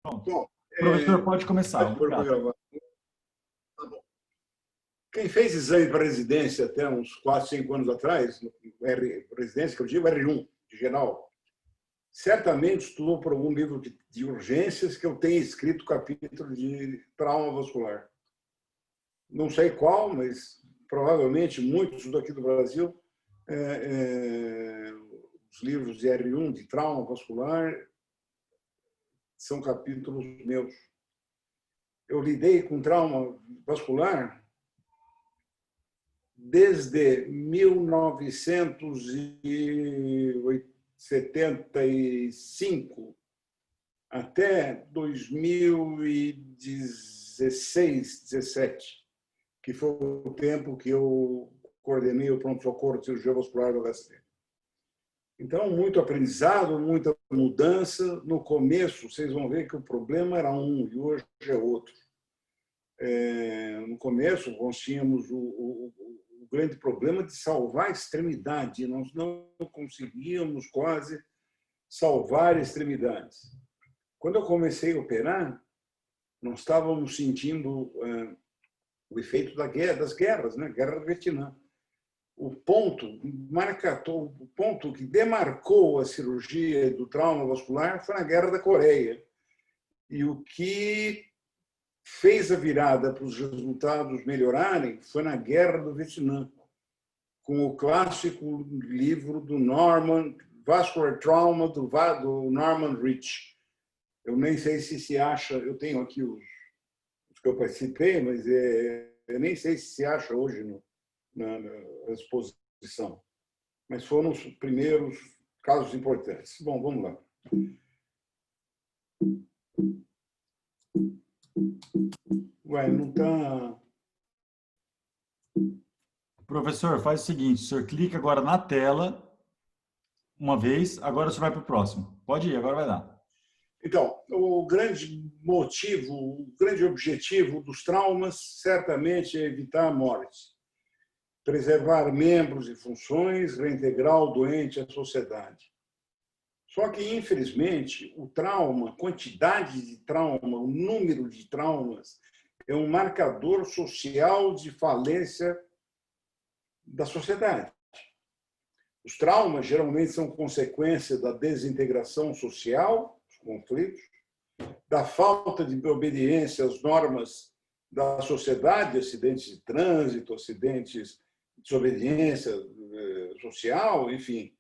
Pronto. Bom, Professor, pode começar. pode pôr para gravar. Tá bom. Quem fez exame para residência até uns 4, 5 anos atrás, residência que eu digo R1, de geral, certamente estudou por algum livro de urgências que eu tenha escrito capítulo de trauma vascular. Não sei qual, mas provavelmente muitos daqui do Brasil, os livros de R1, de trauma vascular, são capítulos meus. Eu lidei com trauma vascular desde 1975 até 2016, 17, que foi o tempo que eu coordenei o pronto-socorro de cirurgia vascular do HC. Então, muito aprendizado, muita mudança. No começo, vocês vão ver que o problema era um e hoje é outro. No começo, nós tínhamos o grande problema de salvar a extremidade. Nós não conseguíamos quase salvar extremidades. Quando eu comecei a operar, nós estávamos sentindo o efeito das guerras, né? Guerra do Vietnã. O ponto que demarcou a cirurgia do trauma vascular foi na Guerra da Coreia. E o que fez a virada para os resultados melhorarem foi na Guerra do Vietnã, com o clássico livro do Norman, Vascular Trauma, do Norman Rich. Eu nem sei se acha, eu tenho aqui os que eu participei, mas eu nem sei se acha hoje na exposição. Mas foram os primeiros casos importantes. Bom, vamos lá. Ué, não está... Professor, faz o seguinte, o senhor clica agora na tela uma vez, agora você vai para o próximo. Pode ir, agora vai dar. Então, o grande motivo, o grande objetivo dos traumas, certamente, é evitar a morte. Preservar membros e funções, reintegrar o doente à sociedade. Só que, infelizmente, o trauma, a quantidade de trauma, o número de traumas, é um marcador social de falência da sociedade. Os traumas geralmente são consequência da desintegração social, dos conflitos, da falta de obediência às normas da sociedade, acidentes de trânsito, acidentes de desobediência social, enfim,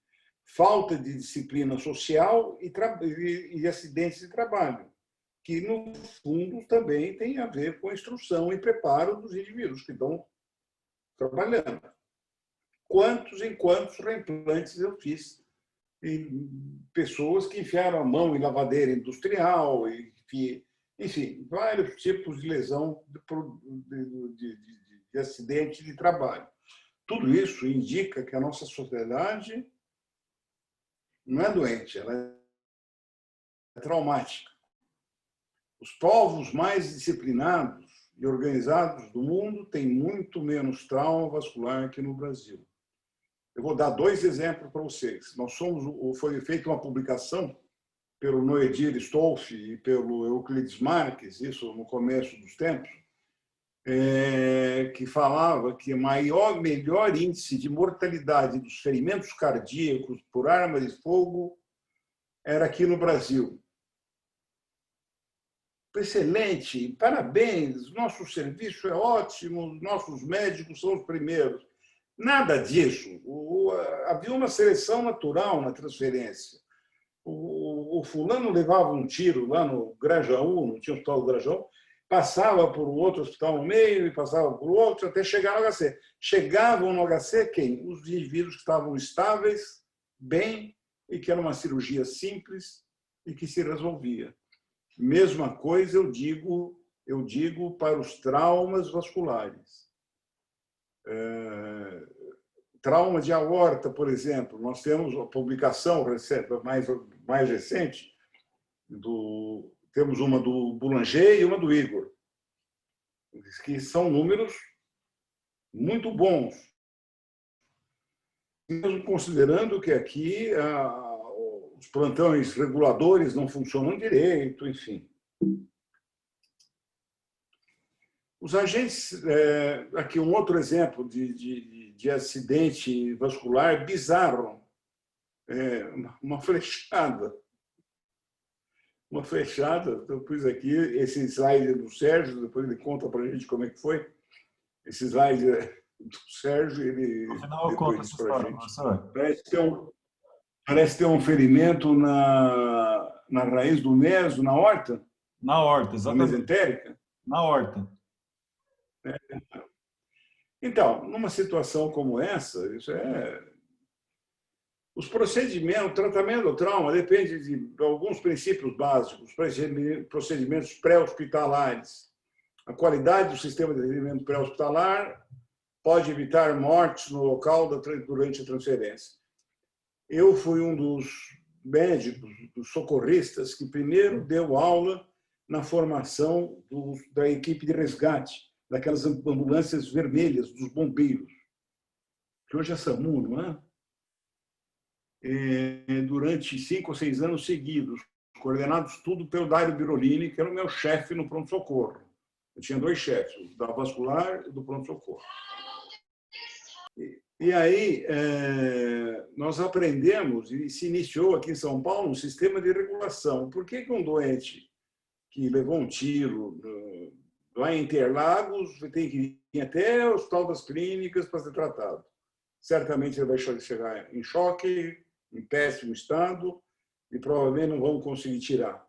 falta de disciplina social e acidentes de trabalho, que, no fundo, também tem a ver com a instrução e preparo dos indivíduos que estão trabalhando. Quantos reimplantes eu fiz? E pessoas que enfiaram a mão em lavadeira industrial, enfim, vários tipos de lesão de acidente de trabalho. Tudo isso indica que a nossa sociedade não é doente, ela é traumática. Os povos mais disciplinados e organizados do mundo têm muito menos trauma vascular que no Brasil. Eu vou dar 2 exemplos para vocês. Foi feita uma publicação pelo Noedir Stolf e pelo Euclides Marques, isso no começo dos tempos, que falava que o melhor índice de mortalidade dos ferimentos cardíacos por arma de fogo era aqui no Brasil. Excelente, parabéns, nosso serviço é ótimo, nossos médicos são os primeiros. Nada disso. Havia uma seleção natural na transferência. O fulano levava um tiro lá no Grajaú, não tinha o hospital do Grajaú, passava por um outro hospital no meio e passava por outro até chegar no HC. Chegavam no HC quem? Os indivíduos que estavam estáveis, bem, e que era uma cirurgia simples e que se resolvia. Mesma coisa eu digo para os traumas vasculares. Trauma de aorta, por exemplo, nós temos a publicação mais recente, temos uma do Boulanger e uma do Igor, que são números muito bons, mesmo considerando que aqui os plantões reguladores não funcionam direito, enfim. Os agentes, aqui um outro exemplo de acidente vascular bizarro, uma flechada. Uma flechada, eu pus aqui esse slide do Sérgio, depois ele conta para a gente como é que foi. Esse slide do Sérgio, ele No final eu depois conto disse essa para a história, gente. professor. Parece ter um ferimento na raiz do meso, na horta, Na horta, na exatamente. mesentérica. Na horta. Então, numa situação como essa, os procedimentos, o tratamento do trauma depende de alguns princípios básicos, procedimentos pré-hospitalares. A qualidade do sistema de atendimento pré-hospitalar pode evitar mortes no local durante a transferência. Eu fui um dos médicos, dos socorristas, que primeiro deu aula na formação da equipe de resgate, daquelas ambulâncias vermelhas, dos bombeiros, que hoje é SAMU, não é? Durante 5 ou 6 anos seguidos, coordenados tudo pelo Dário Birolini, que era o meu chefe no pronto-socorro. Eu tinha 2 chefes, o da vascular e do pronto-socorro. E aí nós aprendemos, e se iniciou aqui em São Paulo, um sistema de regulação. Por que um doente que levou um tiro lá em Interlagos tem que ir até o Hospital das Clínicas para ser tratado? Certamente ele vai chegar em choque, em péssimo estado, e provavelmente não vão conseguir tirar.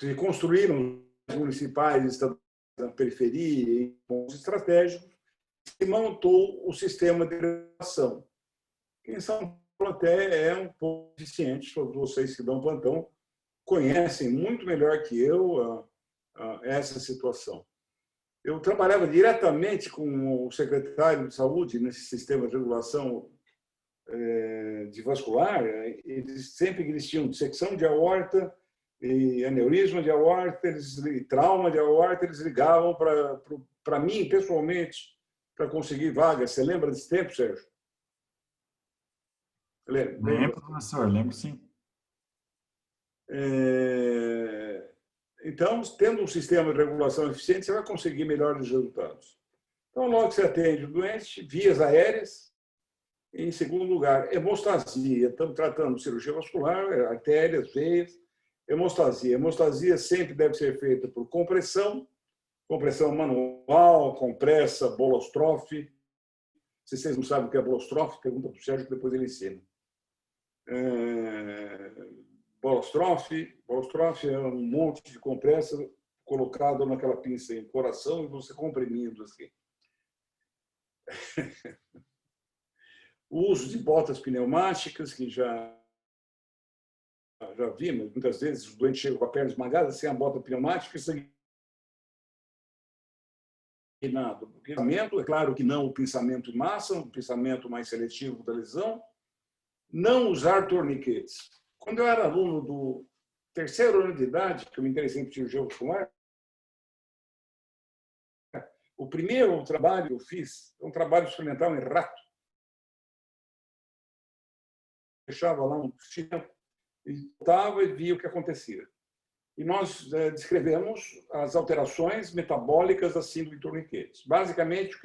Se construíram municipais, estaduais na periferia, em pontos estratégicos, e montou o sistema de regulação. Em São Paulo até é um pouco eficiente, todos vocês que dão plantão conhecem muito melhor que eu essa situação. Eu trabalhava diretamente com o secretário de saúde nesse sistema de regulação de vascular. Eles sempre que eles tinham dissecção de aorta e aneurisma de aorta, trauma de aorta, eles ligavam para mim pessoalmente para conseguir vaga. Você lembra desse tempo, Sérgio? Lembro, professor, lembro sim. Então, tendo um sistema de regulação eficiente, você vai conseguir melhores resultados. Então, logo que você atende o doente, vias aéreas. Em segundo lugar, hemostasia. Estamos tratando cirurgia vascular, artérias, veias, hemostasia. Hemostasia sempre deve ser feita por compressão manual, compressa, bolostrofe. Se vocês não sabem o que é bolostrofe, pergunta para o Sérgio, que depois ele ensina. Bolostrofe é um monte de compressa colocado naquela pinça em coração e você comprimindo assim. O uso de botas pneumáticas, que já vimos, muitas vezes os doentes chegam com a perna esmagada sem a bota pneumática e sanguinado. O pensamento, é claro que não o pensamento em massa, o pensamento mais seletivo da lesão. Não usar torniquetes. Quando eu era aluno do 3º ano de idade, que eu me interessei em cirurgia vascular, o primeiro trabalho que eu fiz, um trabalho experimental em rato. Deixava lá um chinelo e voltava e via o que acontecia. E nós descrevemos as alterações metabólicas da síndrome de torniquetes. Basicamente,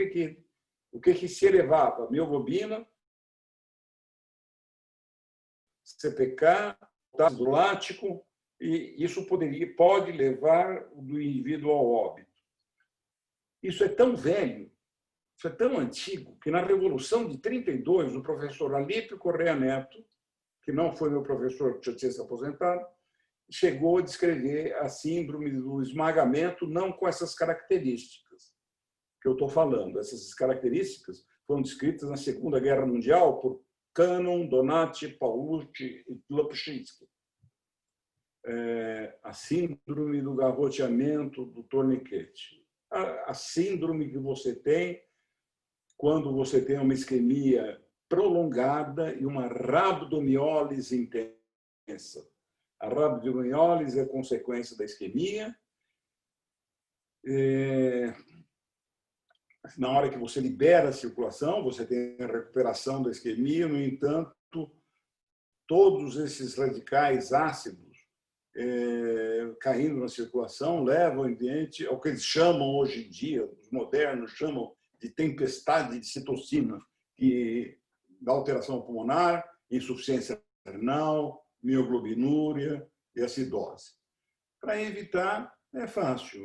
o que se elevava? Mioglobina, CPK, ácido lático, e isso pode levar o indivíduo ao óbito. Isso é tão velho, isso é tão antigo, que na Revolução de 32, o professor Alípio Correia Neto, que não foi meu professor, que já tinha se aposentado, chegou a descrever a síndrome do esmagamento, não com essas características que eu estou falando. Essas características foram descritas na Segunda Guerra Mundial por Cannon, Donati, Paulucci e Lopchinski. A síndrome do garroteamento do torniquete. A síndrome que você tem quando você tem uma isquemia prolongada e uma rabdomiólise intensa. A rabdomiólise é consequência da isquemia. Na hora que você libera a circulação, você tem a recuperação da isquemia, no entanto, todos esses radicais ácidos caindo na circulação levam em diante ao que eles chamam hoje em dia, os modernos chamam de tempestade de citocina, que dá alteração pulmonar, insuficiência renal, mioglobinúria e acidose. Para evitar, é fácil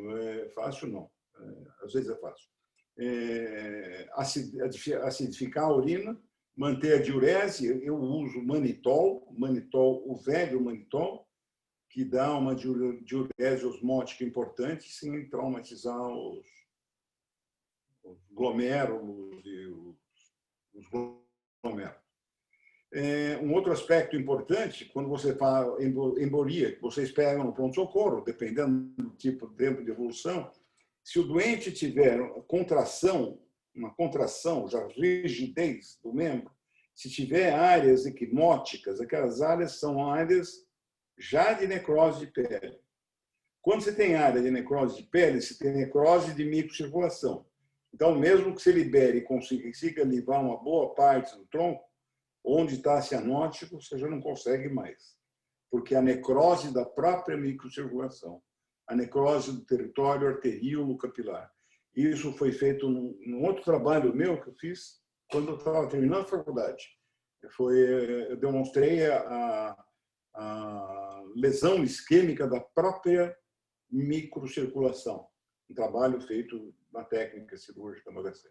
não, às vezes é fácil. Acidificar a urina, manter a diurese, eu uso manitol, o velho manitol, que dá uma diurese osmótica importante, sem traumatizar os glomérulos e os glomérulos. Um outro aspecto importante, quando você fala embolia, que vocês pegam no pronto-socorro, dependendo do tipo de tempo de evolução, se o doente tiver uma contração, já rigidez do membro, se tiver áreas equimóticas, aquelas áreas são áreas já de necrose de pele. Quando você tem área de necrose de pele, você tem necrose de microcirculação. Então, mesmo que você libere e consiga livrar uma boa parte do tronco, onde está cianótico, você já não consegue mais, porque a necrose da própria microcirculação, a necrose do território arteríolo capilar. Isso foi feito num outro trabalho meu que eu fiz quando eu estava terminando a faculdade. Eu demonstrei a lesão isquêmica da própria microcirculação, um trabalho feito na técnica cirúrgica no HC.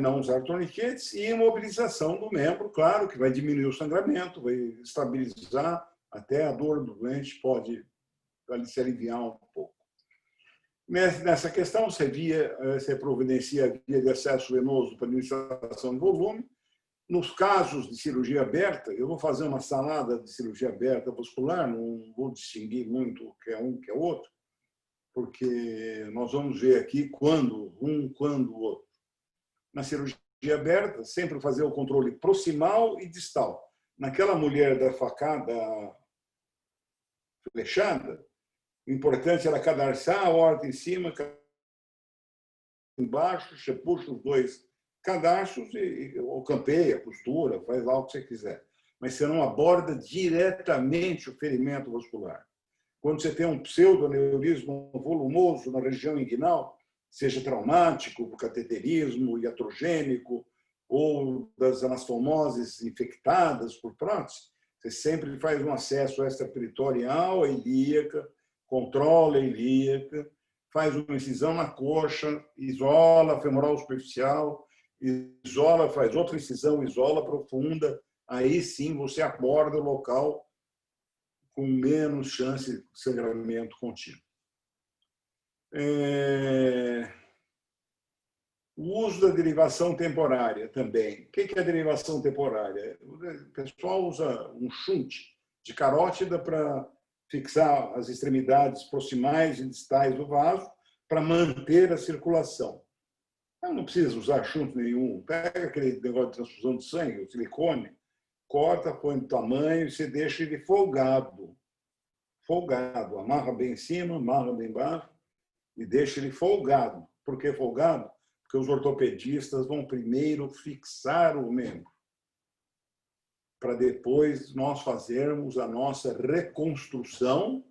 Não usar torniquetes e imobilização do membro, claro, que vai diminuir o sangramento, vai estabilizar, até a dor do doente pode se aliviar um pouco. Nessa questão, você providencia a via de acesso venoso para administração de volume. Nos casos de cirurgia aberta, eu vou fazer uma salada de cirurgia aberta vascular, não vou distinguir muito o que é um que é outro, porque nós vamos ver aqui quando o outro. Na cirurgia aberta, sempre fazer o controle proximal e distal. Naquela mulher da facada flechada, o importante era cadarçar a aorta em cima, embaixo, você puxa os dois cadarços ou campeia, costura, faz lá o que você quiser. Mas você não aborda diretamente o ferimento vascular. Quando você tem um pseudoneurismo volumoso na região inguinal, seja traumático, por cateterismo, iatrogênico, ou das anastomoses infectadas por prótese, você sempre faz um acesso extraperitorial à ilíaca, controla a ilíaca, faz uma incisão na coxa, isola a femoral superficial, faz outra incisão, isola profunda, aí sim você aborda o local com menos chance de sangramento contínuo. O uso da derivação temporária também. O que é a derivação temporária? O pessoal usa um shunt de carótida para fixar as extremidades proximais e distais do vaso para manter a circulação. Não precisa usar shunt nenhum. Pega aquele negócio de transfusão de sangue, o silicone, corta, põe no tamanho e você deixa ele folgado. Folgado. Amarra bem em cima, amarra bem embaixo e deixa ele folgado. Por que folgado? Porque os ortopedistas vão primeiro fixar o membro, para depois nós fazermos a nossa reconstrução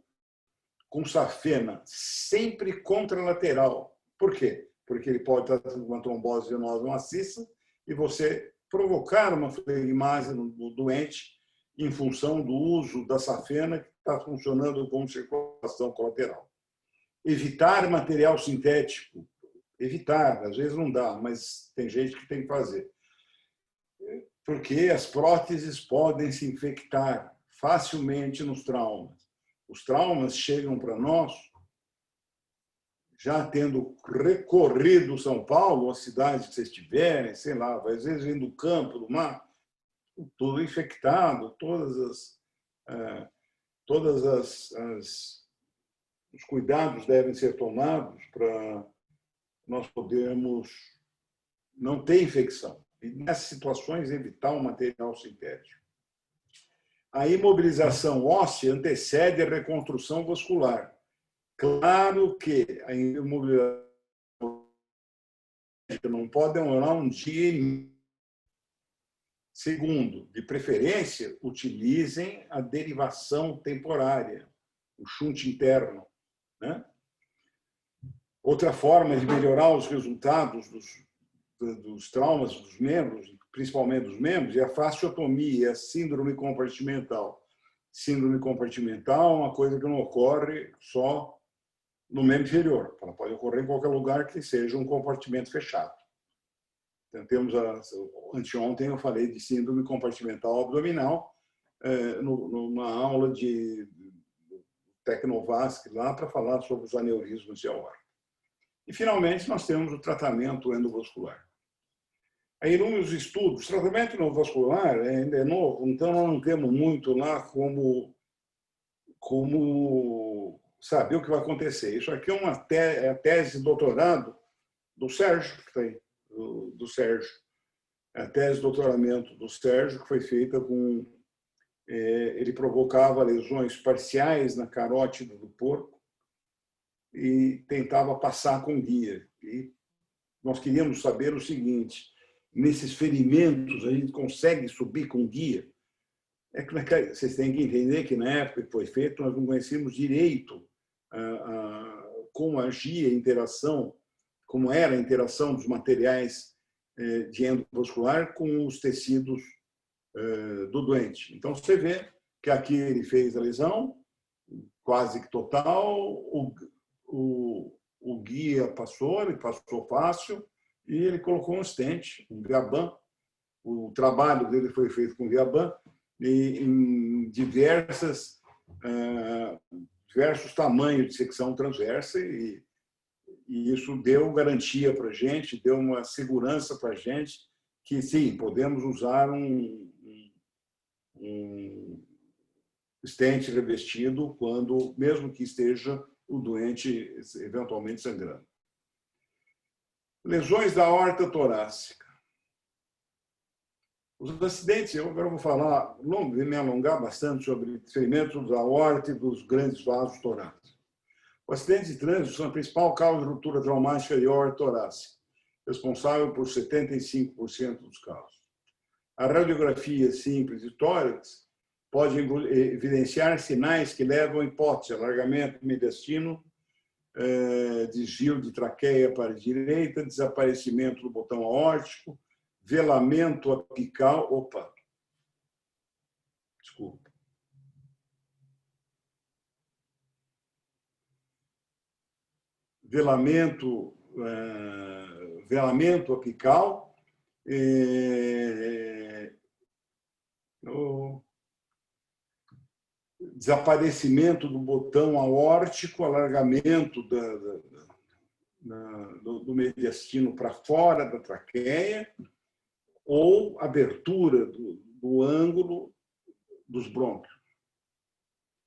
com safena, sempre contralateral. Por quê? Porque ele pode estar com uma trombose venosa maciça e você provocar uma flegmase no doente em função do uso da safena que está funcionando como circulação colateral. Evitar material sintético. Evitar, às vezes não dá, mas tem gente que tem que fazer. Porque as próteses podem se infectar facilmente nos traumas. Os traumas chegam para nós já tendo recorrido São Paulo, a cidade que vocês tiverem, sei lá, às vezes vem do campo, do mar, tudo infectado, os cuidados devem ser tomados para nós podermos não ter infecção. E, nessas situações, evitar o material sintético. A imobilização óssea antecede a reconstrução vascular. Claro que a imobilização não pode demorar um dia. Segundo, de preferência, utilizem a derivação temporária, o shunt interno, né? Outra forma de melhorar os resultados dos traumas dos membros, principalmente dos membros, é a fasciotomia, a síndrome compartimental. Síndrome compartimental é uma coisa que não ocorre só no membro inferior. Ela pode ocorrer em qualquer lugar que seja um compartimento fechado. Então, anteontem eu falei de síndrome compartimental abdominal numa aula de Tecnovasc lá para falar sobre os aneurismos de aorta. E, finalmente, nós temos o tratamento endovascular. Aí, inúmeros estudos, o tratamento endovascular ainda é novo, então nós não temos muito lá como saber o que vai acontecer. Isso aqui é a tese de doutorado do Sérgio, que está aí, do Sérgio. A tese de doutoramento do Sérgio, que foi feita com... ele provocava lesões parciais na carótida do porco e tentava passar com guia. E nós queríamos saber o seguinte: nesses ferimentos a gente consegue subir com guia? Vocês têm que entender que na época que foi feito nós não conhecíamos direito como agia a interação, como era a interação dos materiais de endovascular com os tecidos do doente. Então você vê que aqui ele fez a lesão quase que total, o guia passou, ele passou fácil e ele colocou um stent, um Viaban. O trabalho dele foi feito com Viaban e em diversos tamanhos de secção transversa e isso deu garantia para a gente, deu uma segurança para a gente que, sim, podemos usar um stent revestido mesmo que esteja o doente eventualmente sangrando. Lesões da aorta torácica. Os acidentes, eu agora vou falar, me alongar bastante sobre ferimentos da aorta e dos grandes vasos torácicos. Os acidentes de trânsito são a principal causa de ruptura traumática de aorta torácica, responsável por 75% dos casos. A radiografia simples de tórax pode evidenciar sinais que levam à hipótese, alargamento mediastino, desvio de traqueia para a direita, desaparecimento do botão aórtico, velamento apical. Opa! Desculpa. Velamento apical, desaparecimento do botão aórtico, alargamento do mediastino para fora da traqueia ou abertura do ângulo dos brônquios,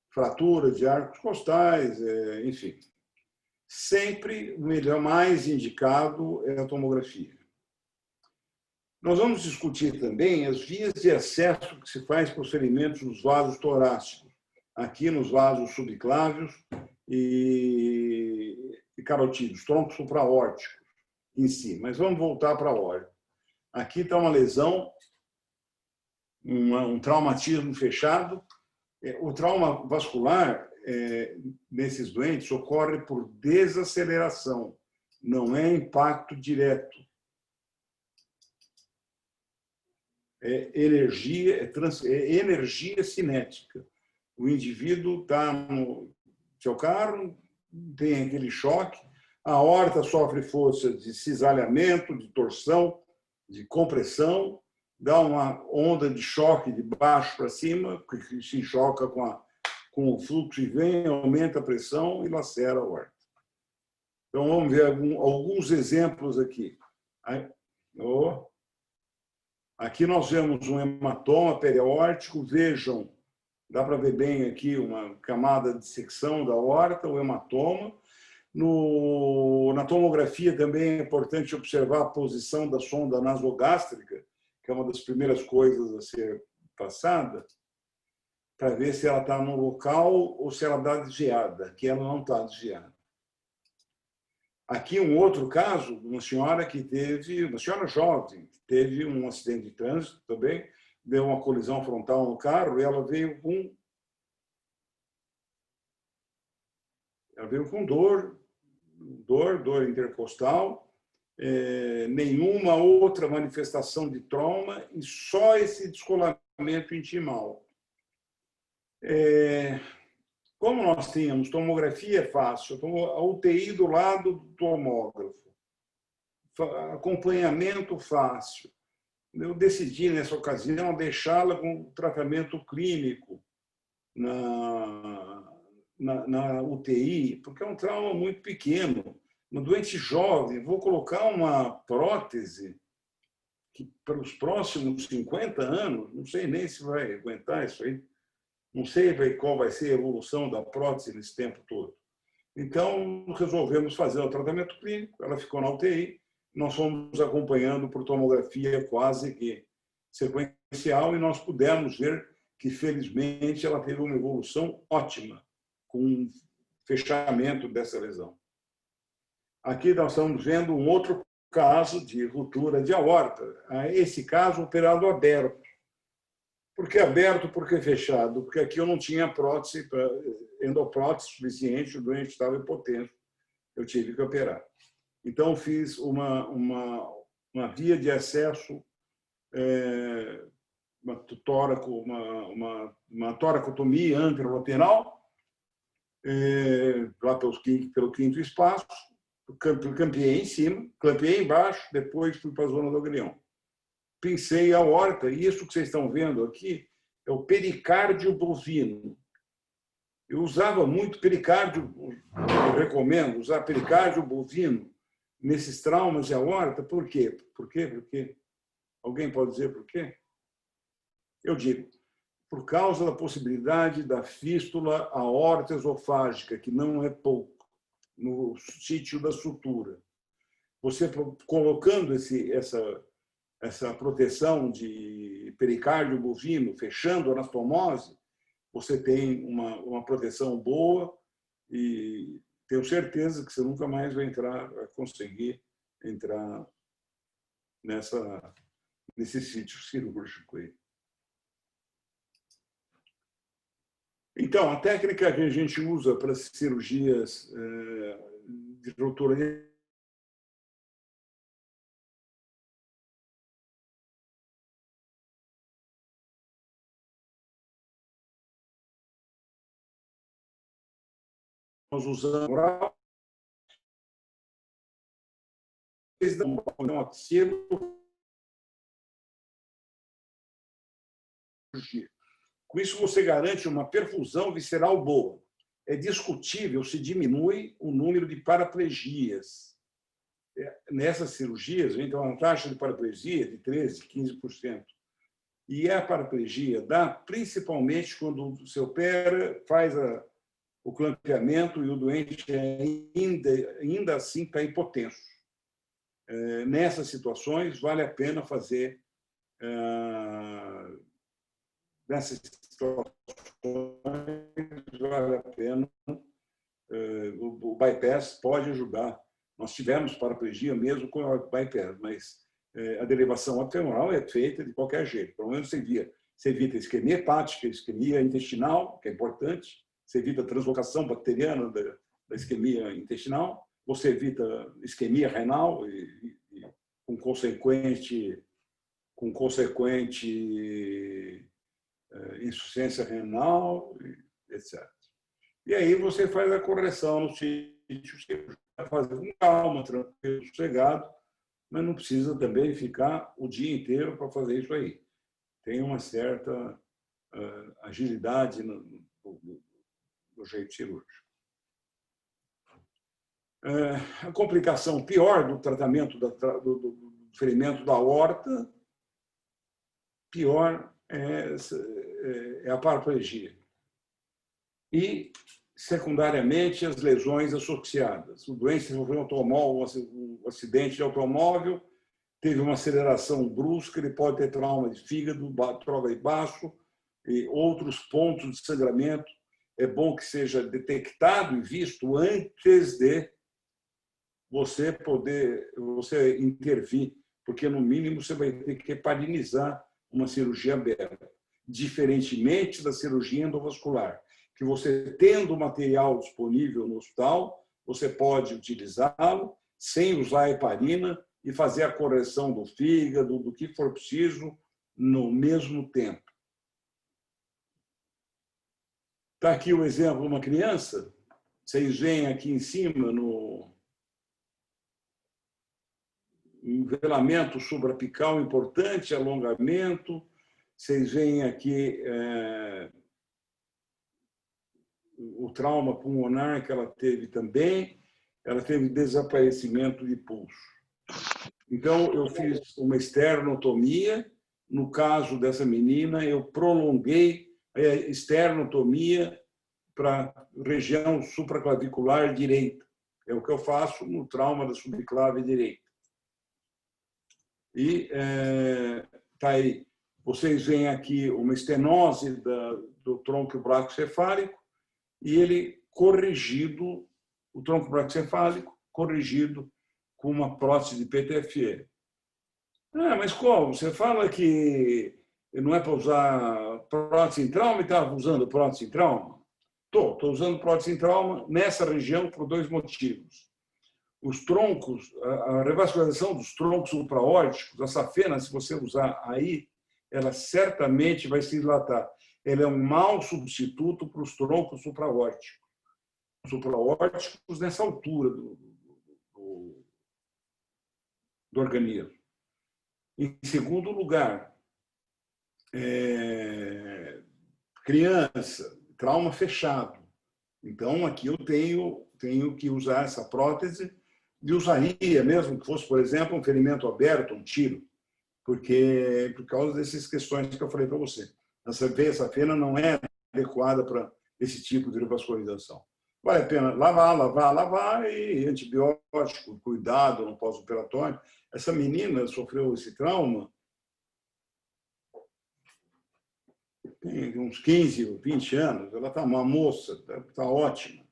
fratura de arcos costais, enfim. Sempre o mais indicado é a tomografia. Nós vamos discutir também as vias de acesso que se faz para os ferimentos nos vasos torácicos, aqui nos vasos subclávios e carotídeos, troncos supraórticos em si. Mas vamos voltar para a aorta. Aqui está uma lesão, um traumatismo fechado. O trauma vascular nesses doentes ocorre por desaceleração, não é impacto direto. É energia cinética. O indivíduo está no seu carro, tem aquele choque, a aorta sofre força de cisalhamento, de torção, de compressão, dá uma onda de choque de baixo para cima, que se choca com o fluxo e vem, aumenta a pressão e lacera a aorta. Então, vamos ver alguns exemplos aqui. Aqui nós vemos um hematoma periaórtico. Vejam, dá para ver bem aqui uma camada de secção da aorta, o hematoma. Na tomografia também é importante observar a posição da sonda nasogástrica, que é uma das primeiras coisas a ser passada, para ver se ela está no local ou se ela está desviada. Aqui ela não está desviada. Aqui um outro caso, uma senhora jovem, que teve um acidente de trânsito também, deu uma colisão frontal no carro e ela veio com dor intercostal, nenhuma outra manifestação de trauma e só esse descolamento intimal. Como nós tínhamos tomografia é fácil, a UTI do lado do tomógrafo, acompanhamento fácil. Eu decidi, nessa ocasião, deixá-la com tratamento clínico na UTI, porque é um trauma muito pequeno. No doente jovem, vou colocar uma prótese que, para os próximos 50 anos, não sei nem se vai aguentar isso aí, não sei qual vai ser a evolução da prótese nesse tempo todo. Então, resolvemos fazer o tratamento clínico, ela ficou na UTI, nós fomos acompanhando por tomografia quase que sequencial e nós pudemos ver que, felizmente, ela teve uma evolução ótima, com um fechamento dessa lesão. Aqui nós estamos vendo um outro caso de ruptura de aorta. Esse caso operado aberto. Por que aberto? Por que fechado? Porque aqui eu não tinha prótese, endoprótese suficiente, o doente estava hipotenso, eu tive que operar. Então, fiz uma via de acesso, uma toracotomia anterolateral, lá pelo quinto espaço, clampeei em cima, clampeei embaixo, depois fui para a zona do agrião. Pincei a aorta, e isso que vocês estão vendo aqui é o pericárdio bovino. Eu usava muito pericárdio, eu recomendo usar pericárdio bovino nesses traumas de aorta. Por quê? Por quê? Porque alguém pode dizer por quê? Eu digo, por causa da possibilidade da fístula aorto-esofágica, que não é pouco, no sítio da sutura. Você colocando essa proteção de pericárdio bovino, fechando a anastomose, você tem uma proteção boa e tenho certeza que você nunca mais vai conseguir entrar nesse sítio cirúrgico aí. Então, a técnica que a gente usa para as cirurgias de ruptura nós usamos com isso você garante uma perfusão visceral boa. É discutível se diminui o número de paraplegias. Nessas cirurgias, a gente tem uma taxa de paraplegia de 13%, 15%. E a paraplegia dá principalmente quando você opera, faz o clampeamento e o doente ainda assim está hipotenso. Nessas situações, vale a pena fazer nessas situações, vale a pena. O bypass pode ajudar. Nós tivemos paraplegia mesmo com o bypass, mas a derivação abdominal é feita de qualquer jeito. Pelo menos você evita isquemia hepática, isquemia intestinal, que é importante. Você evita a translocação bacteriana da isquemia intestinal. Você evita isquemia renal e com consequente insuficiência renal, etc. E aí você faz a correção no sítio, você vai fazer com calma, tranquilo, sossegado, mas não precisa também ficar o dia inteiro para fazer isso aí. Tem uma certa agilidade no jeito cirúrgico. A complicação pior do tratamento do ferimento da aorta, pior é a paraplegia. E, secundariamente, as lesões associadas. O doente sofreu um acidente de automóvel, teve uma aceleração brusca, ele pode ter trauma de fígado, trauma de baço e outros pontos de sangramento. É bom que seja detectado e visto antes de você intervir, porque, no mínimo, você vai ter que heparinizar uma cirurgia aberta, diferentemente da cirurgia endovascular, que você, tendo o material disponível no hospital, você pode utilizá-lo sem usar a heparina e fazer a correção do fígado, do que for preciso, no mesmo tempo. Está aqui o exemplo de uma criança. Vocês veem aqui em cima, no nivelamento suprapical importante, alongamento. Vocês veem aqui o trauma pulmonar que ela teve também. Ela teve desaparecimento de pulso. Então, eu fiz uma esternotomia. No caso dessa menina, eu prolonguei a esternotomia para a região supraclavicular direita. É o que eu faço no trauma da subclave direita. E tá aí. Vocês veem aqui uma estenose do tronco brachioencefálico e ele corrigido, o tronco brachioencefálico corrigido com uma prótese de PTFE. Ah, mas como? Você fala que não é para usar prótese em trauma e está usando prótese em trauma? Estou usando prótese em trauma nessa região por 2 motivos. Os troncos, a revascularização dos troncos supraórticos, a safena, se você usar aí, ela certamente vai se dilatar. Ela é um mau substituto para os troncos supraórticos. Supraórticos nessa altura do organismo. Em segundo lugar, criança, trauma fechado. Então, aqui eu tenho que usar essa prótese e usaria, mesmo que fosse, por exemplo, um ferimento aberto, um tiro, porque por causa dessas questões que eu falei para você. Essa fena não é adequada para esse tipo de revascularização. Vale a pena lavar e antibiótico, cuidado no pós-operatório. Essa menina sofreu esse trauma tem uns 15 ou 20 anos. Ela está uma moça, está ótima.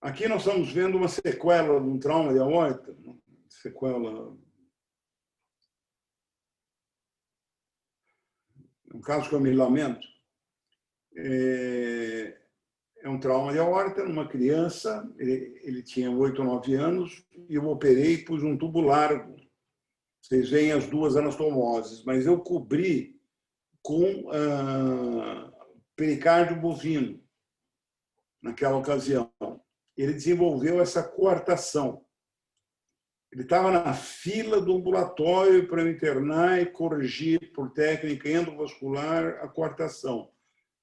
Aqui nós estamos vendo uma sequela de um trauma de aorta, sequela. Um caso que eu me lamento. É um trauma de aorta numa criança, ele tinha 8 ou 9 anos, e eu operei e pus um tubo largo. Vocês veem as 2 anastomoses, mas eu cobri com pericárdio bovino, naquela ocasião. Ele desenvolveu essa coartação. Ele estava na fila do ambulatório para internar e corrigir, por técnica endovascular, a coartação.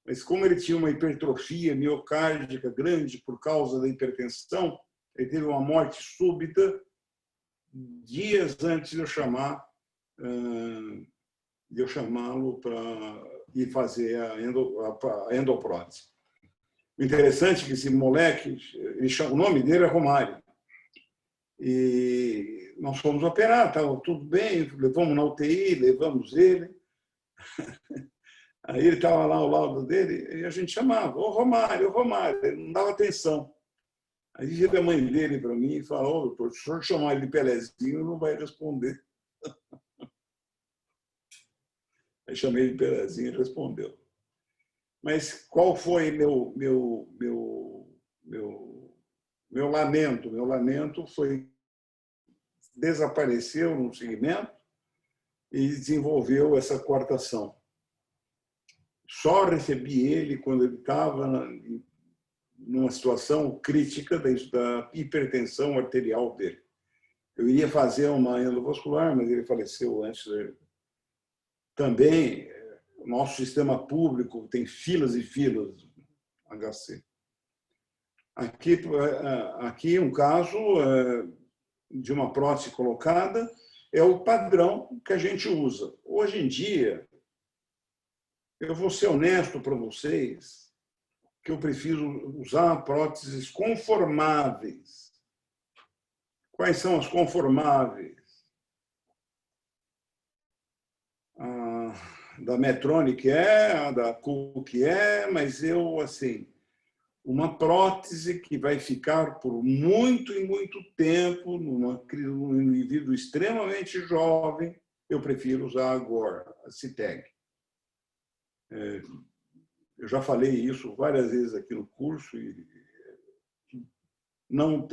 Mas como ele tinha uma hipertrofia miocárdica grande por causa da hipertensão, ele teve uma morte súbita dias antes de eu chamá-lo para ir fazer a endoprótese. O interessante é que esse moleque, o nome dele é Romário. E nós fomos operar, estava tudo bem, levamos na UTI, levamos ele. Aí ele estava lá ao lado dele e a gente chamava, ô Romário, ele não dava atenção. Aí vira a mãe dele para mim e fala, ô doutor, se o senhor chamar ele de Pelezinho, não vai responder. Aí chamei ele de Pelezinho e respondeu. Mas qual foi meu lamento? Meu lamento foi desapareceu no segmento e desenvolveu essa coartação. Só recebi ele quando ele estava numa situação crítica da hipertensão arterial dele. Eu iria fazer uma endovascular, mas ele faleceu antes. Também, o nosso sistema público tem filas e filas de HC. Aqui um caso de uma prótese colocada é o padrão que a gente usa. Hoje em dia, eu vou ser honesto para vocês, que eu prefiro usar próteses conformáveis. Quais são as conformáveis? A da Medtronic a da Cook mas eu, assim, uma prótese que vai ficar por muito e muito tempo num indivíduo extremamente jovem, eu prefiro usar agora a CITEG. Eu já falei isso várias vezes aqui no curso e não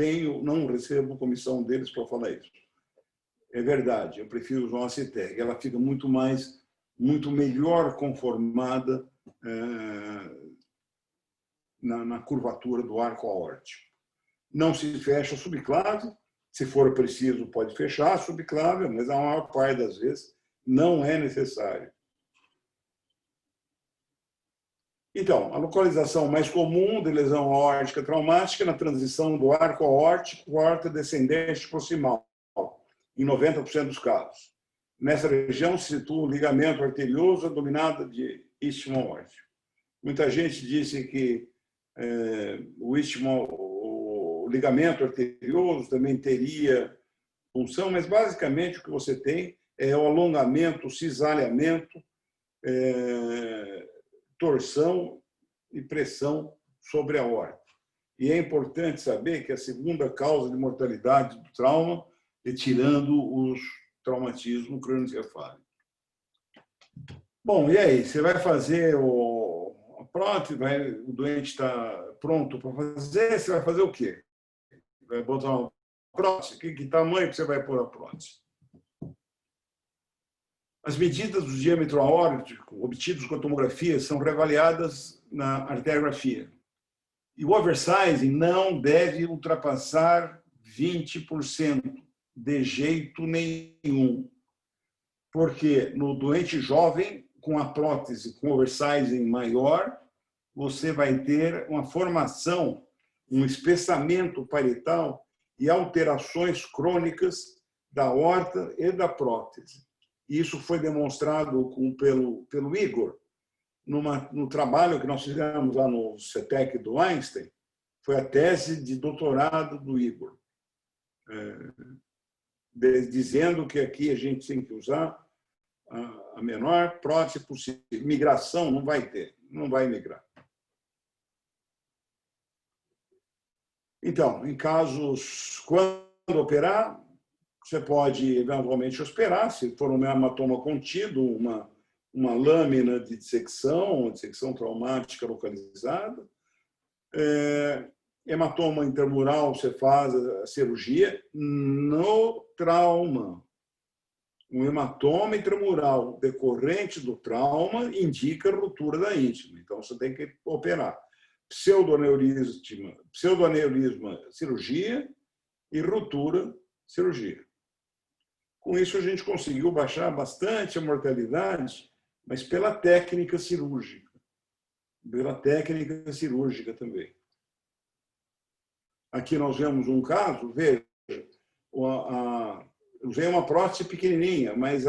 recebo comissão deles para falar isso. É verdade, eu prefiro usar uma CITEG. Ela fica muito melhor conformada na curvatura do arco aórtico. Não se fecha a subclave, se for preciso pode fechar a subclave, mas a maior parte das vezes não é necessário. Então, a localização mais comum de lesão aórtica traumática é na transição do arco aórtico com a aorta descendente proximal, em 90% dos casos. Nessa região se situa o ligamento arterioso dominado de istmo aórtico. Muita gente disse que o ligamento arterioso também teria função, mas basicamente o que você tem é o alongamento, o cisalhamento, torção e pressão sobre a aorta. E é importante saber que a segunda causa de mortalidade do trauma é tirando os traumatismos crânioencefálicos. Bom, e aí? Você vai fazer a prótese, o doente está pronto para fazer, você vai fazer o quê? Vai botar uma prótese? Que tamanho que você vai pôr a prótese? As medidas do diâmetro aórtico obtidos com a tomografia são reavaliadas na arteriografia. E o oversizing não deve ultrapassar 20% de jeito nenhum. Porque no doente jovem, com a prótese com oversizing maior, você vai ter uma formação, um espessamento parietal e alterações crônicas da aorta e da prótese. Isso foi demonstrado pelo Igor, no trabalho que nós fizemos lá no CETEC do Einstein, foi a tese de doutorado do Igor, dizendo que aqui a gente tem que usar a menor prótese possível. Migração não vai ter, não vai migrar. Então, em casos, quando operar, você pode eventualmente operar, se for um hematoma contido, uma lâmina de dissecção traumática localizada. Hematoma intramural, você faz a cirurgia no trauma. Um hematoma intramural decorrente do trauma indica ruptura da íntima, então você tem que operar. Pseudoneurisma, cirurgia, e ruptura, cirurgia. Com isso, a gente conseguiu baixar bastante a mortalidade, mas pela técnica cirúrgica. Pela técnica cirúrgica também. Aqui nós vemos um caso, veja, usei uma prótese pequenininha, mas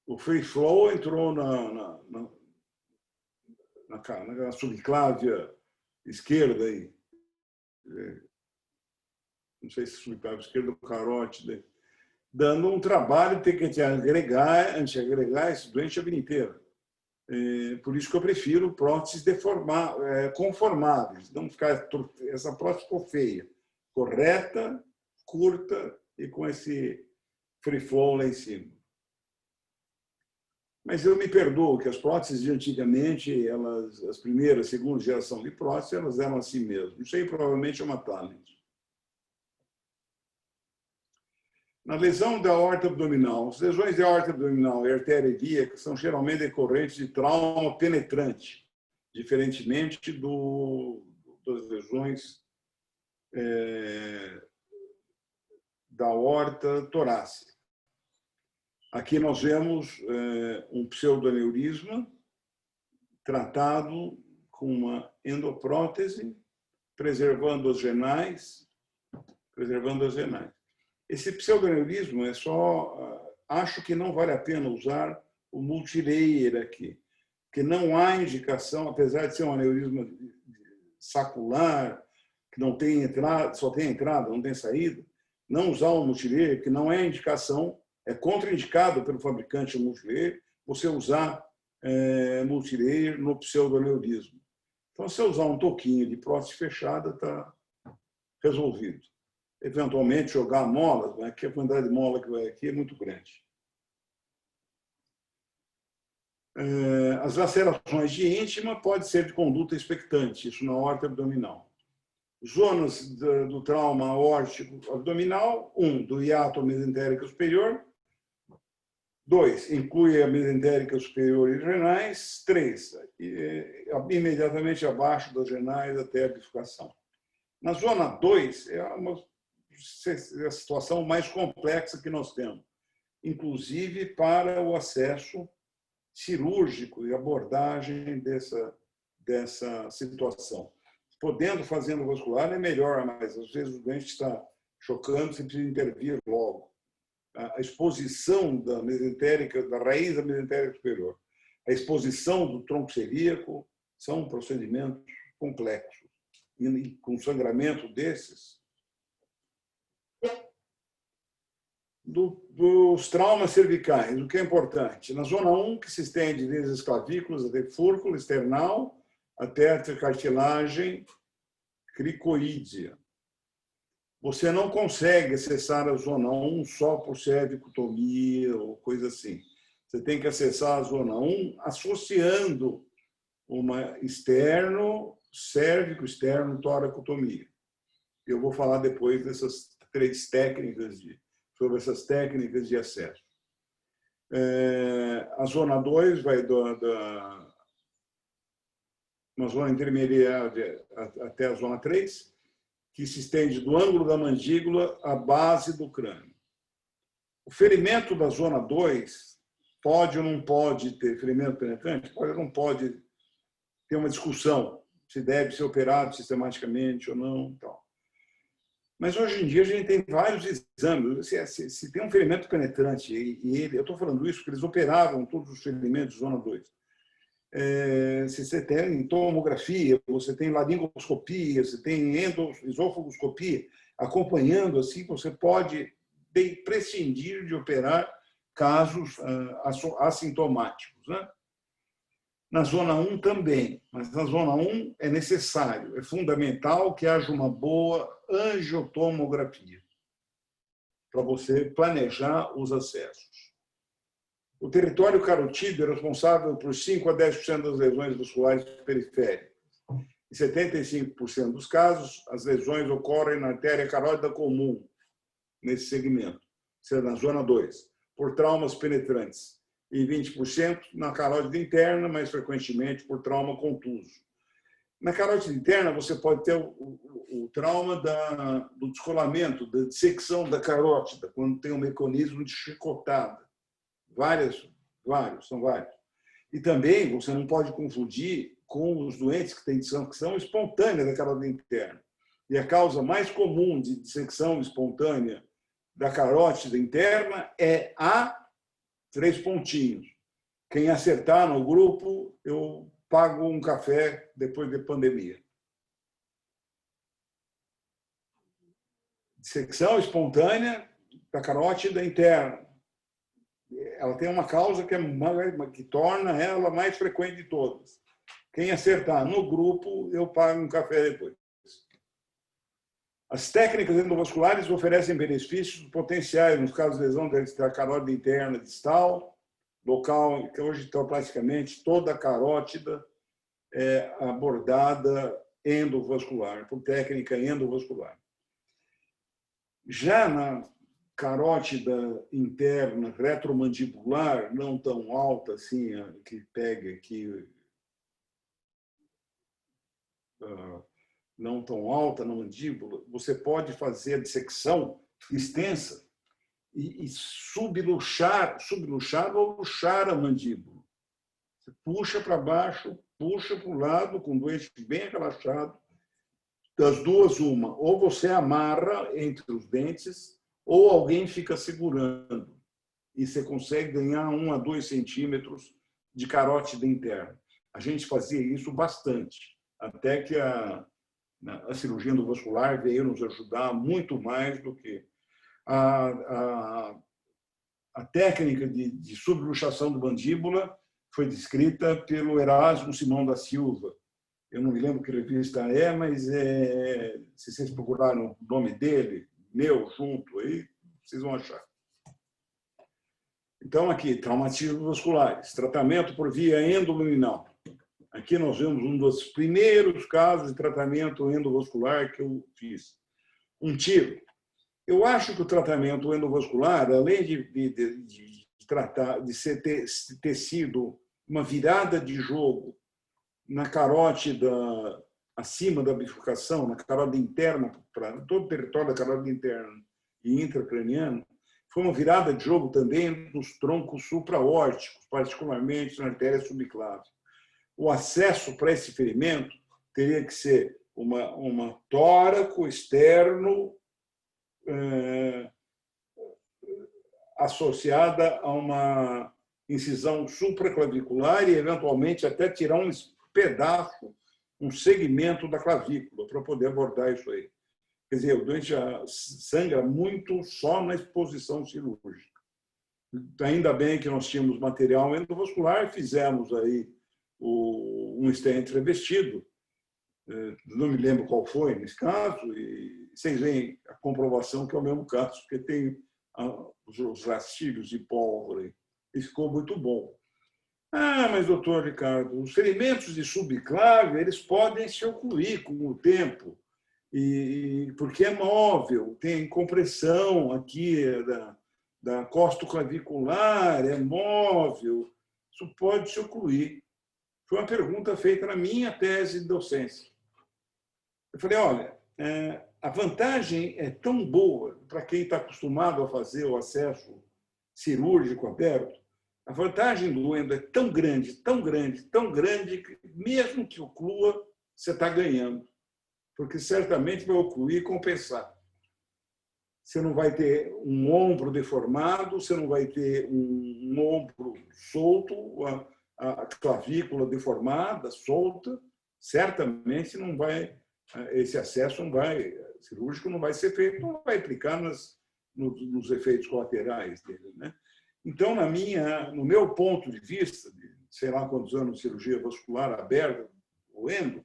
o free flow entrou na subclávia esquerda aí. Não sei se subclávia esquerda ou carótida, dando um trabalho de ter que anti-agregar esse doente a vida inteira. Por isso que eu prefiro próteses conformáveis, não ficar essa prótese ficou feia, correta, curta e com esse free flow lá em cima. Mas eu me perdoo que as próteses de antigamente, as primeiras, segunda geração de próteses, elas eram assim mesmo. Isso aí provavelmente é uma Talent. Na lesão da aorta abdominal, as lesões da aorta abdominal e artéria ilíaca são geralmente decorrentes de trauma penetrante, diferentemente das lesões da aorta torácica. Aqui nós vemos um pseudoneurisma tratado com uma endoprótese, preservando as renais. Esse pseudoneurisma é só... Acho que não vale a pena usar o multilayer aqui, porque não há indicação, apesar de ser um aneurisma sacular, que não tem entrada, só tem entrada, não tem saída, não usar o multilayer, porque não é indicação, é contraindicado pelo fabricante multilayer você usar multilayer no pseudoneurismo. Então, se eu usar um toquinho de prótese fechada, está resolvido. eventualmente jogar molas, mas aqui a quantidade de mola que vai aqui é muito grande. As lacerações de íntima podem ser de conduta expectante, isso na aorta abdominal. Zonas do trauma aórtico abdominal: 1, do hiato mesentérico superior; 2, inclui a mesentérica superior e renais; 3, imediatamente abaixo das renais até a bifurcação. Na zona 2, é a situação mais complexa que nós temos, inclusive para o acesso cirúrgico e abordagem dessa situação. Podendo fazer endovascular é melhor, mas às vezes o doente está chocando, você precisa intervir logo. A exposição da mesentérica, da raiz da mesentérica superior, a exposição do tronco celíaco são procedimentos complexos. E com sangramento desses, dos traumas cervicais, o que é importante? Na zona 1, que se estende desde as clavículas até fúrcula external, até a cartilagem cricoídea. Você não consegue acessar a zona 1 só por cervicotomia ou coisa assim. Você tem que acessar a zona 1 associando uma cérvico-externo toracotomia. Eu vou falar depois dessas 3 técnicas sobre essas técnicas de acesso. A zona 2 vai uma zona intermediária até a zona 3, que se estende do ângulo da mandíbula à base do crânio. O ferimento da zona 2 pode ou não pode ter ferimento penetrante? Pode ou não pode ter uma discussão se deve ser operado sistematicamente ou não. Tal. Mas hoje em dia a gente tem vários exames. Se tem um ferimento penetrante, eu estou falando isso porque eles operavam todos os ferimentos de zona 2. Se você tem tomografia, você tem laringoscopia, você tem esofagoscopia, acompanhando assim, você pode prescindir de operar casos assintomáticos. Né? Na zona 1 também, mas na zona 1 é necessário, é fundamental que haja uma boa angiotomografia para você planejar os acessos. O território carotídeo é responsável por 5 a 10% das lesões vasculares periféricas. Em 75% dos casos, as lesões ocorrem na artéria carótida comum, nesse segmento, sendo na zona 2, por traumas penetrantes, e 20% na carótida interna, mais frequentemente por trauma contuso. Na carótida interna, você pode ter o trauma do descolamento, da dissecção da carótida, quando tem um mecanismo de chicotada. São vários. E também você não pode confundir com os doentes que têm dissecção espontânea da carótida interna. E a causa mais comum de dissecção espontânea da carótida interna é a 3 pontinhos. Quem acertar no grupo, eu pago um café depois da pandemia. Dissecção espontânea da carótida interna. Ela tem uma causa que torna ela mais frequente de todas. Quem acertar no grupo, eu pago um café depois. As técnicas endovasculares oferecem benefícios potenciais nos casos de lesão da carótida interna distal, local que hoje está praticamente toda a carótida é abordada endovascular, por técnica endovascular. Já na carótida interna retromandibular, não tão alta assim, que pega aqui, não tão alta na mandíbula, você pode fazer a dissecção extensa e subluxar ou luxar a mandíbula. Você puxa para baixo, puxa para o lado, com o doente bem relaxado. Das duas, uma. Ou você amarra entre os dentes, ou alguém fica segurando. E você consegue ganhar 1 a 2 centímetros de carótida interna. A gente fazia isso bastante, até que a cirurgia endovascular veio nos ajudar muito mais do que a técnica de subluxação do mandíbula foi descrita pelo Erasmo Simão da Silva. Eu não me lembro que revista é, mas se vocês procurarem o nome dele, meu junto, aí vocês vão achar. Então, aqui, traumatismos vasculares, tratamento por via endoluminal. Aqui nós vemos um dos primeiros casos de tratamento endovascular que eu fiz. Um tiro. Eu acho que o tratamento endovascular, além de tratar, de ter sido uma virada de jogo na carótida acima da bifurcação, na carótida interna, para todo o território da carótida interna e intracraniano, foi uma virada de jogo também nos troncos supraórticos, particularmente na artéria subclave. O acesso para esse ferimento teria que ser uma tóraco externo associada a uma incisão supraclavicular e, eventualmente, até tirar um pedaço, um segmento da clavícula para poder abordar isso aí. Quer dizer, o doente já sangra muito só na exposição cirúrgica. Ainda bem que nós tínhamos material endovascular, fizemos aí um stent revestido, não me lembro qual foi nesse caso, e vocês veem a comprovação que é o mesmo caso, porque tem os rastilhos de pólvora, e ficou muito bom. Ah, mas, doutor Ricardo, os ferimentos de subclave, eles podem se ocluir com o tempo, porque é móvel, tem compressão aqui da costoclavicular, é móvel, isso pode se ocluir. Foi uma pergunta feita na minha tese de docência. Eu falei, olha, a vantagem é tão boa para quem está acostumado a fazer o acesso cirúrgico aberto, a vantagem do endo é tão grande, tão grande, tão grande, que mesmo que oclua, você está ganhando. Porque certamente vai ocluir e compensar. Você não vai ter um ombro deformado, você não vai ter um ombro solto, a clavícula deformada, solta, certamente não vai, esse acesso não vai, cirúrgico não vai ser feito, não vai implicar nos efeitos colaterais dele, né? Então, no meu ponto de vista, de sei lá quantos anos de cirurgia vascular aberta, o endo,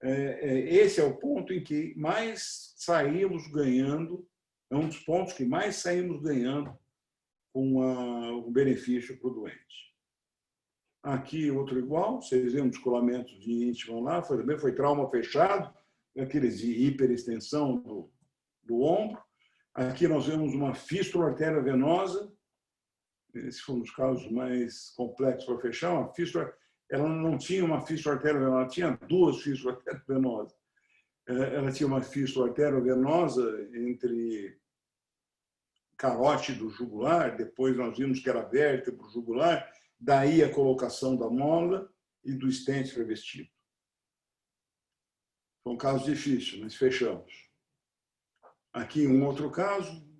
esse é o ponto em que mais saímos ganhando, é um dos pontos que mais saímos ganhando com o benefício para o doente. Aqui, outro igual, vocês viram um descolamento de íntima lá, também foi trauma fechado, aqueles de hiperextensão do ombro. Aqui nós vemos uma fístula artéria venosa, esse foi um dos casos mais complexos para fechar, uma fístula. Ela não tinha uma fístula arteriovenosa, ela tinha duas fístulas arteriovenosas. Ela tinha uma fístula arteriovenosa entre carótido jugular, depois nós vimos que era vértebro jugular, daí a colocação da mola e do stent revestido. Foi um caso difícil, mas fechamos. Aqui um outro caso.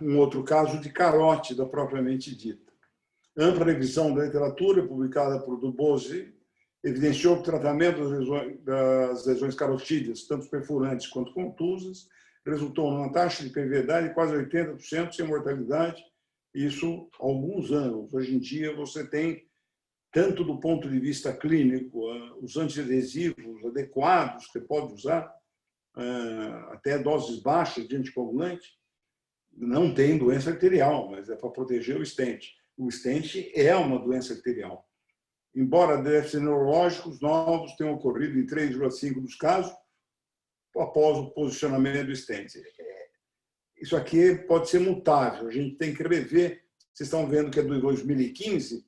Um outro caso de carótida propriamente dita. Ampla revisão da literatura, publicada por Dubose, evidenciou que o tratamento das lesões carotídeas, tanto perfurantes quanto contusas, resultou numa taxa de perviedade de quase 80% sem mortalidade, isso há alguns anos. Hoje em dia, você tem, tanto do ponto de vista clínico, os antiadesivos adequados que você pode usar, até doses baixas de anticoagulante, não tem doença arterial, mas é para proteger o stent. O stent é uma doença arterial. Embora déficits neurológicos novos tenham ocorrido em 3,5% dos casos após o posicionamento do stent. Isso aqui pode ser mutável, a gente tem que rever. Vocês estão vendo que é de 2015.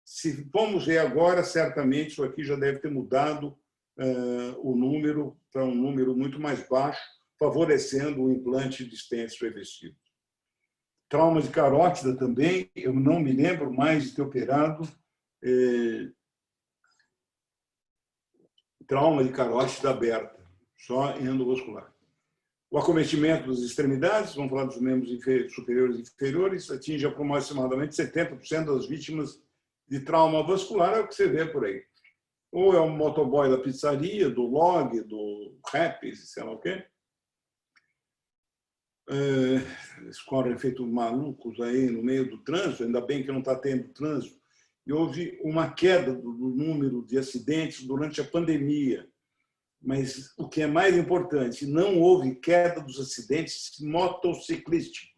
Se vamos ver agora, certamente isso aqui já deve ter mudado o número para um número muito mais baixo, favorecendo o implante de stents revestidos. Trauma de carótida também, eu não me lembro mais de ter operado trauma de carótida aberta, só endovascular. O acometimento das extremidades, vamos falar dos membros superiores e inferiores, atinge aproximadamente 70% das vítimas de trauma vascular, é o que você vê por aí. Ou é um motoboy da pizzaria, do log, do rap, sei lá o quê. Eles correm feito malucos aí no meio do trânsito, ainda bem que não está tendo trânsito. E houve uma queda do número de acidentes durante a pandemia. Mas o que é mais importante, não houve queda dos acidentes motociclísticos.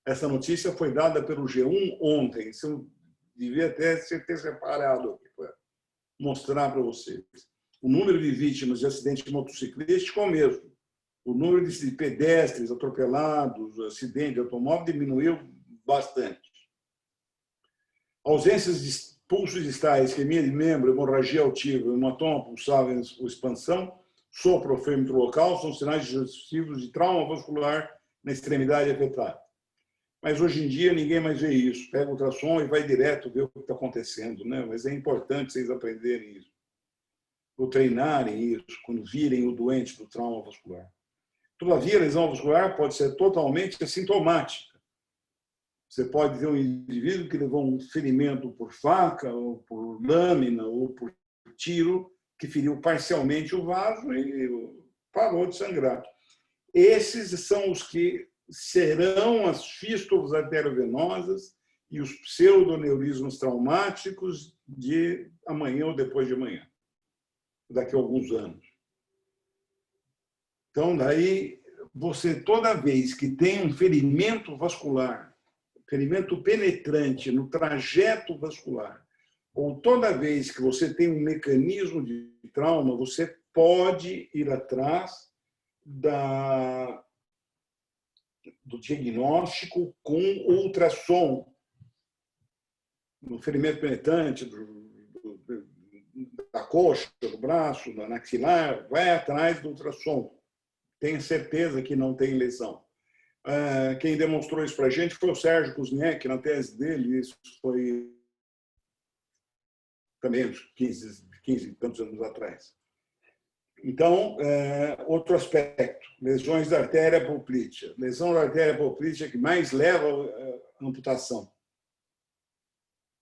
Essa notícia foi dada pelo G1 ontem. Isso eu devia até ter separado aqui para mostrar para vocês. O número de vítimas de acidente motociclístico é o mesmo. O número de pedestres atropelados, acidente de automóvel diminuiu bastante. Ausências de pulsos distais, isquemia de membro, hemorragia altiva, hematoma pulsável ou expansão, sopro ou fêmito local são sinais sugestivos de trauma vascular na extremidade afetada. Mas hoje em dia ninguém mais vê isso. Pega o ultrassom e vai direto ver o que está acontecendo, né? Mas é importante vocês aprenderem isso, ou treinarem isso, quando virem o doente do trauma vascular. Todavia, a lesão vascular pode ser totalmente assintomática. Você pode ter um indivíduo que levou um ferimento por faca, ou por lâmina, ou por tiro, que feriu parcialmente o vaso e parou de sangrar. Esses são os que serão as fístulas arteriovenosas e os pseudoneurismos traumáticos de amanhã ou depois de amanhã, daqui a alguns anos. Então, daí, você, toda vez que tem um ferimento vascular, ferimento penetrante no trajeto vascular, ou toda vez que você tem um mecanismo de trauma, você pode ir atrás do diagnóstico com ultrassom. No ferimento penetrante da coxa, do braço, da axilar, vai atrás do ultrassom. Tenha certeza que não tem lesão. Quem demonstrou isso para a gente foi o Sérgio Kuzniek, na tese dele, isso foi também uns 15 e tantos anos atrás. Então, outro aspecto, lesões da artéria apoplítea. Lesão da artéria apoplítea que mais leva à amputação.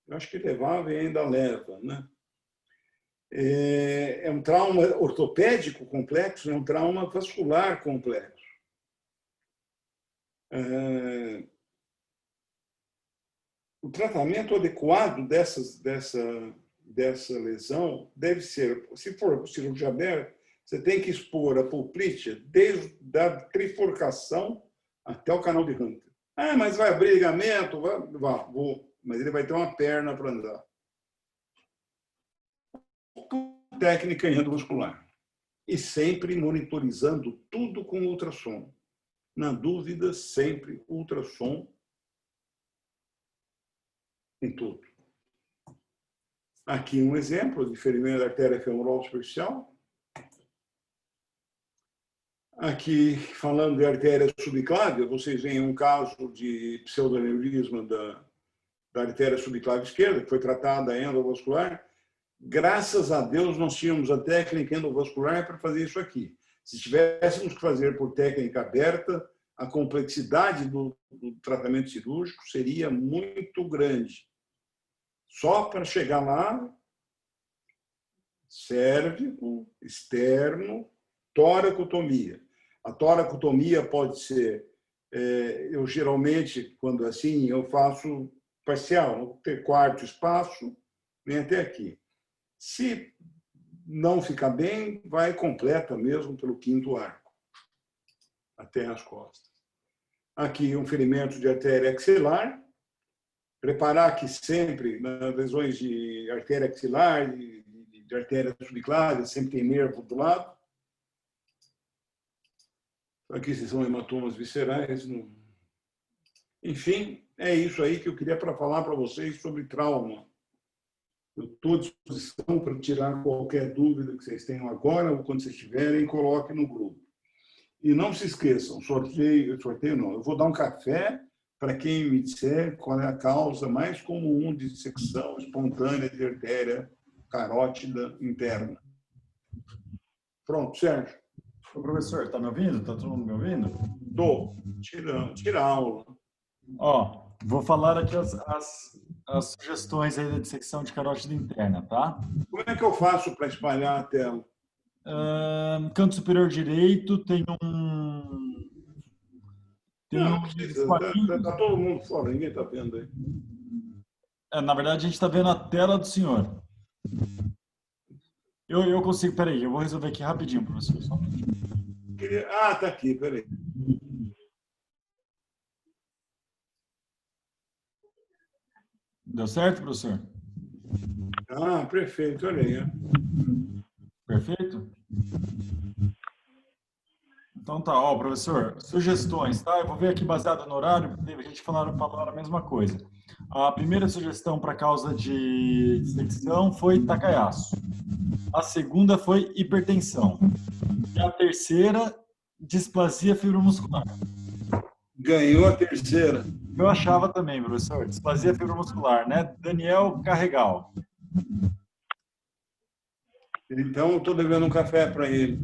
Eu acho que levava e ainda leva, né? É um trauma ortopédico complexo, é um trauma vascular complexo. O tratamento adequado dessa lesão deve ser, se for cirurgia aberta, você tem que expor a apoplítea desde a trifurcação até o canal de Hunter. Mas vai abrir ligamento? Vou, mas ele vai ter uma perna para andar. Técnica endovascular. E sempre monitorizando tudo com ultrassom. Na dúvida, sempre ultrassom em tudo. Aqui um exemplo de ferimento da artéria femoral superficial. Aqui, falando de artéria subclávia, vocês veem um caso de pseudoneurisma da artéria subclávia esquerda, que foi tratada endovascular. Graças a Deus, nós tínhamos a técnica endovascular para fazer isso aqui. Se tivéssemos que fazer por técnica aberta, a complexidade do tratamento cirúrgico seria muito grande. Só para chegar lá, cérvico, externo, toracotomia. A toracotomia pode ser, eu geralmente, quando assim, eu faço parcial, ter quarto espaço, vem até aqui. Se não ficar bem, vai completa mesmo pelo quinto arco, até as costas. Aqui um ferimento de artéria axilar. Preparar que sempre, nas lesões de artéria axilar, de artéria subclávia, sempre tem nervo do lado. Aqui são hematomas viscerais. Enfim, é isso aí que eu queria falar para vocês sobre trauma. Eu estou à disposição para tirar qualquer dúvida que vocês tenham agora ou quando vocês tiverem, coloquem no grupo. E não se esqueçam, sorteio não, eu vou dar um café para quem me disser qual é a causa mais comum de dissecção espontânea de artéria carótida interna. Pronto, Sérgio. Ô, professor, está me ouvindo? Está todo mundo me ouvindo? Estou. Tira a aula. Ó, vou falar aqui as sugestões aí da dissecção de carótida interna, tá? Como é que eu faço para espalhar a tela? Canto superior direito tem um... Não precisa, está todo mundo fora, ninguém está vendo aí. Na verdade, a gente está vendo a tela do senhor. Eu consigo, peraí, eu vou resolver aqui rapidinho, professor. Só um minutinho. Ah, tá aqui, peraí. Deu certo, professor? Ah, perfeito, olha aí. Perfeito? Então tá, ó, professor, sugestões, tá? Eu vou ver aqui baseado no horário, porque a gente falou a mesma coisa. A primeira sugestão para causa de dissecção foi Takayasu. A segunda foi hipertensão. E a terceira, displasia fibromuscular. Ganhou a terceira. Eu achava também, professor, displasia fibromuscular, né? Daniel Carregal. Então, estou devendo um café para ele.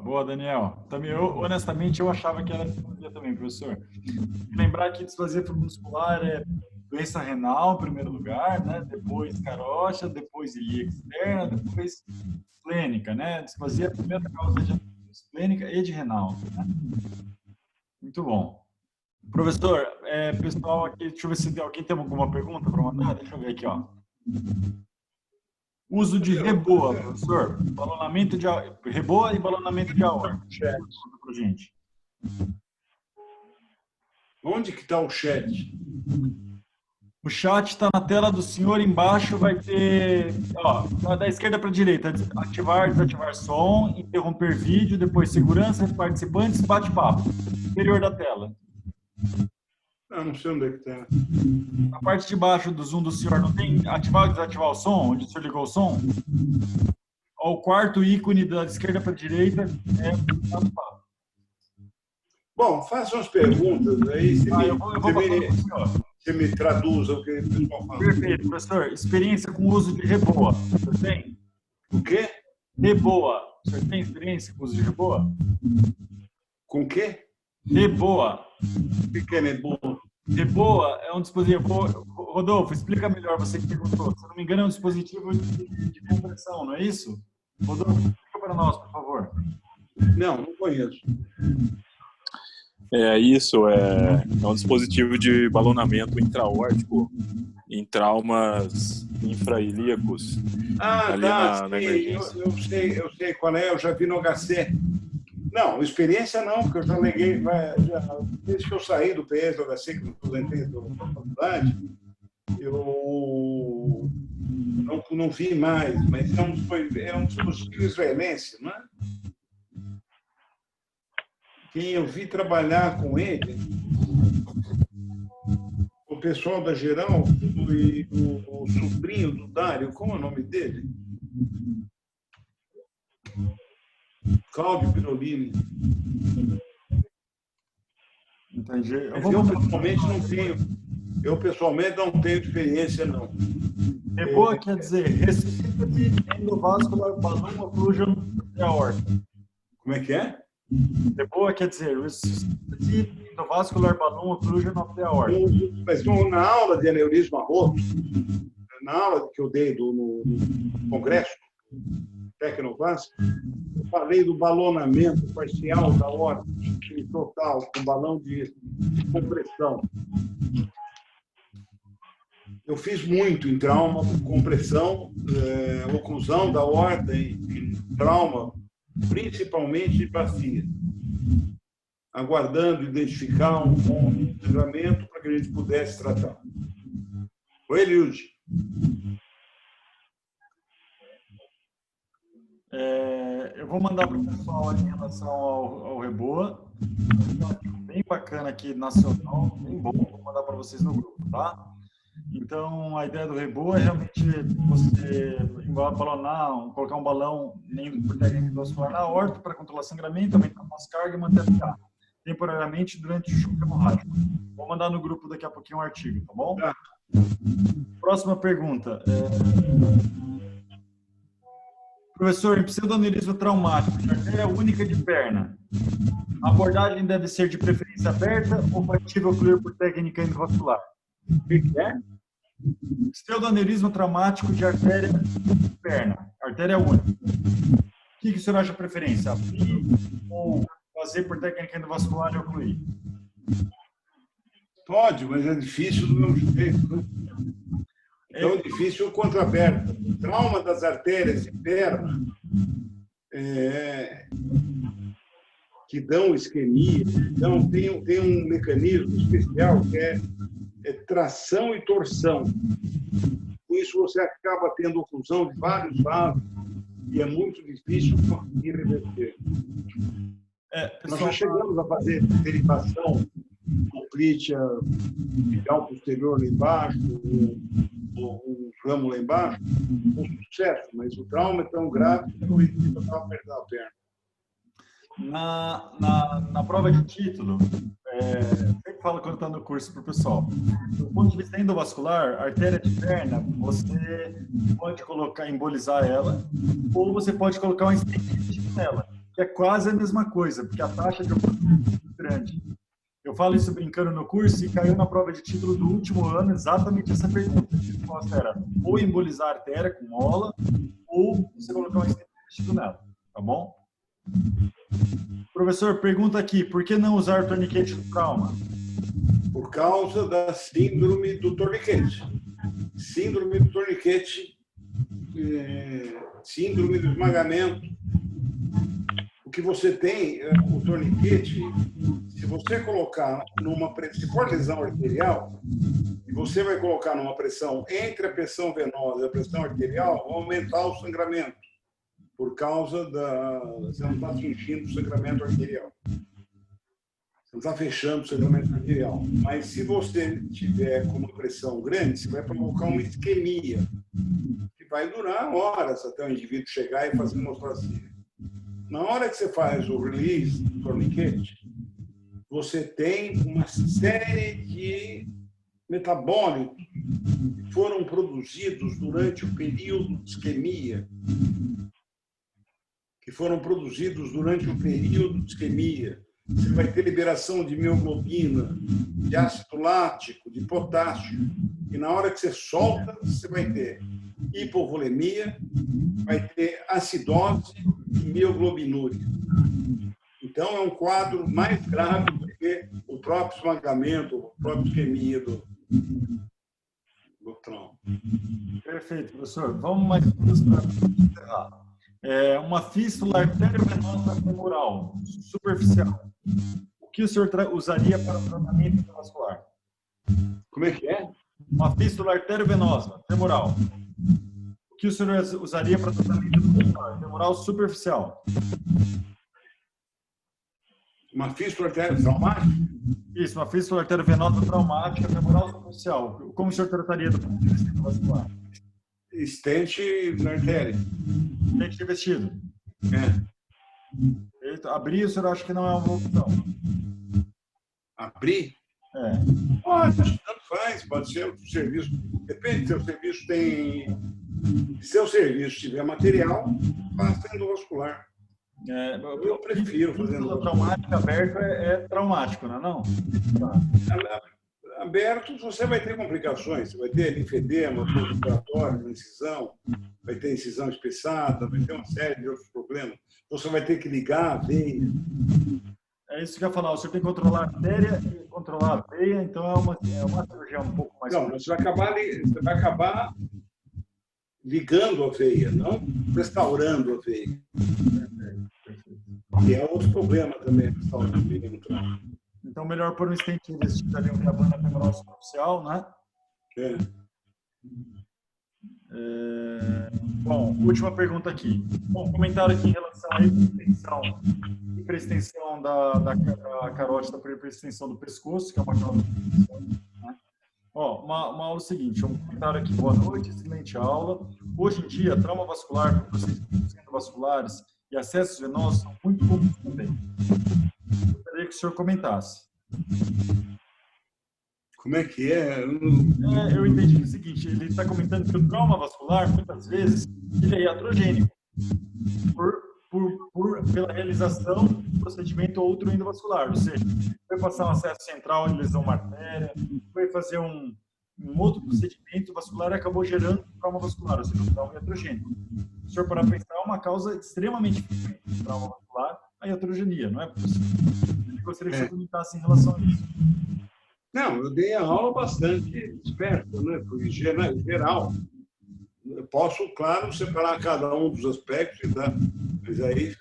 Boa, Daniel. Também, honestamente, eu achava que era displasia também, professor. Lembrar que displasia fibromuscular é doença renal, em primeiro lugar, né? Depois carótida, depois ilia externa, depois esplênica, né? Displasia é a primeira causa de esplênica e de renal, né? Muito bom. Professor, pessoal aqui, deixa eu ver se alguém tem alguma pergunta para mandar. Deixa eu ver aqui, ó. Uso de reboa, professor. Balonamento de reboa e balonamento de aorta. Para gente. Onde que está o chat? O chat está na tela do senhor, embaixo vai ter, ó, da esquerda para a direita, ativar, desativar som, interromper vídeo, depois segurança, participantes, bate-papo. Interior da tela. Não sei onde é que está. Na parte de baixo do Zoom do senhor, não tem ativar ou desativar o som, onde o senhor ligou o som? Ó, o quarto ícone da esquerda para a direita é bate-papo. Bom, faça umas perguntas aí, você me traduza o que o pessoal fala. Perfeito, professor. Experiência com o uso de reboa. Você tem? O quê? Reboa. O senhor tem experiência com o uso de reboa? Com o quê? Reboa. O que é reboa? Reboa é um dispositivo. Rodolfo, explica melhor, você que perguntou. Se não me engano, é um dispositivo de compressão, não é isso? Rodolfo, explica para nós, por favor. Não conheço. Isso é um dispositivo de balonamento intraórtico em traumas infrailíacos. Ali na emergência. Eu sei qual é, eu já vi no HC. Não, experiência não, porque eu já leguei, desde que eu saí do PS do HC, que eu aposentei da faculdade, eu não vi mais, mas é um dispositivo israelense, não é? Quem eu vi trabalhar com ele, o pessoal da Geral e o sobrinho do Dário, como é o nome dele? Cláudio Pirolini. Entendi. Eu pessoalmente não tenho experiência, não. Reboa quer dizer Resuscitate Endovascular Balloon Occlusion Aorta. Como é que é? Reboa quer dizer Resuscitate Endovascular Balloon Occlusion of the Aorta. Mas na aula de aneurisma aorto, na aula que eu dei no congresso Tecnovasco, eu falei do balonamento parcial da aorta e total, com balão de compressão. Eu fiz muito em trauma, compressão, oclusão da aorta, em trauma, principalmente de bacia, aguardando identificar um bom livramento para que a gente pudesse tratar. Oi, Eliude. Eu vou mandar para o pessoal em relação ao Reboa. Bem bacana aqui, nacional, bem bom. Vou mandar para vocês no grupo, tá? Então, a ideia do Reboa é realmente você balonar, colocar um balão por técnica endovascular na aorta para controlar sangramento, aumentar a pós-carga e manter a PA temporariamente durante o choque hemorrágico. Vou mandar no grupo daqui a pouquinho um artigo, tá bom? Tá. Próxima pergunta. Professor, em pseudoneurismo traumático de artéria única de perna, a abordagem deve ser de preferência aberta ou factível ocluir por técnica endovascular? O que é? Pseudoneurismo traumático de artéria de perna, artéria única. O que o senhor acha de preferência? Abrir ou fazer por técnica endovascular e ocluir? Pode, mas é difícil do meu jeito. tão difícil quanto aberta. O trauma das artérias internas que dão isquemia. Então, tem um mecanismo especial que é tração e torção. Com isso, você acaba tendo oclusão de vários vasos e é muito difícil conseguir reverter. Nós já chegamos a fazer derivação complítea medial posterior lá embaixo, um ramo lá embaixo, com sucesso, mas o trauma é tão grave que eu estava perdendo a perna. Na prova de título, sempre falo quando está no curso para o pessoal, do ponto de vista endovascular, a artéria de perna, você pode embolizar ela, ou você pode colocar um stent nela, que é quase a mesma coisa, porque a taxa de oportunidade é muito grande. Eu falo isso brincando no curso e caiu na prova de título do último ano exatamente essa pergunta. A resposta era ou embolizar a artéria com mola, ou você colocar um stent nela, tá bom? Professor, pergunta aqui, por que não usar torniquete do trauma? Por causa da síndrome do torniquete. Síndrome do torniquete, síndrome do esmagamento. O que você tem, o torniquete, se você colocar se for lesão arterial, e você vai colocar numa pressão entre a pressão venosa e a pressão arterial, vai aumentar o sangramento. Por causa você não está atingindo o sangramento arterial. Você não está fechando o sangramento arterial. Mas se você tiver com uma pressão grande, você vai provocar uma isquemia, que vai durar horas até o indivíduo chegar e fazer uma hemostasia. Na hora que você faz o release do torniquete, você tem uma série de metabólitos que foram produzidos durante o período de isquemia, Você vai ter liberação de mioglobina, de ácido lático, de potássio. E na hora que você solta, você vai ter hipovolemia, vai ter acidose e mioglobinúria. Então, é um quadro mais grave do que o próprio esmagamento, a própria isquemia do trauma. Perfeito, professor. Vamos mais duas para encerrar. Uma fístula arteriovenosa femoral superficial. O que o senhor usaria para tratamento endovascular? Como é que é? Uma fístula arteriovenosa femoral. O que o senhor usaria para tratamento endovascular? Femoral superficial. Uma fístula arteriovenosa? Isso, uma fístula arteriovenosa traumática femoral superficial. Como o senhor trataria do ponto de vista endovascular? Estente na artéria. Estente revestido. Abrir, o senhor acha que não é uma opção? Abrir? Pode, tanto faz. Pode ser outro serviço. Depende, se o serviço tem... Se o serviço tiver material, faça endovascular. Eu prefiro fazer endovascular. Traumática aberto é traumático, não é não? Aberto, você vai ter complicações. Você vai ter linfedema, respiratório, incisão, vai ter incisão espessada, vai ter uma série de outros problemas. Você vai ter que ligar a veia. É isso que eu ia falar. O senhor tem que controlar a artéria e controlar a veia, então é uma cirurgia um pouco mais... Não, você vai acabar ligando a veia, não restaurando a veia. E é outro problema também, restaurar a veia no trauma. Então, melhor pôr um stent revestido ali, uma banda femoral superficial, né? Bom, última pergunta aqui. Bom, comentário aqui em relação à hiperextensão da carótida por hiperextensão do pescoço, que é uma causa de hiperextensão, né? Uma aula seguinte, um comentário aqui. Boa noite, excelente aula. Hoje em dia, trauma vascular, procedimentos endovasculares e acessos venosos são muito comuns também. Gostaria que o senhor comentasse. Como é que é? Eu entendi o seguinte, ele está comentando que o trauma vascular, muitas vezes, ele é iatrogênico pela realização de procedimento outro endovascular, ou seja, vai passar um acesso central e lesão uma artéria, vai fazer um outro procedimento vascular e acabou gerando trauma vascular, ou seja, um trauma iatrogênico. Se o senhor parar para pensar, é uma causa extremamente frequente do trauma vascular, a iatrogenia, não é possível. Eu gostaria que você comentasse em relação a isso. Não, eu dei a aula bastante esperto, né? Fui geral. Eu posso, claro, separar cada um dos aspectos, tá? Mas aí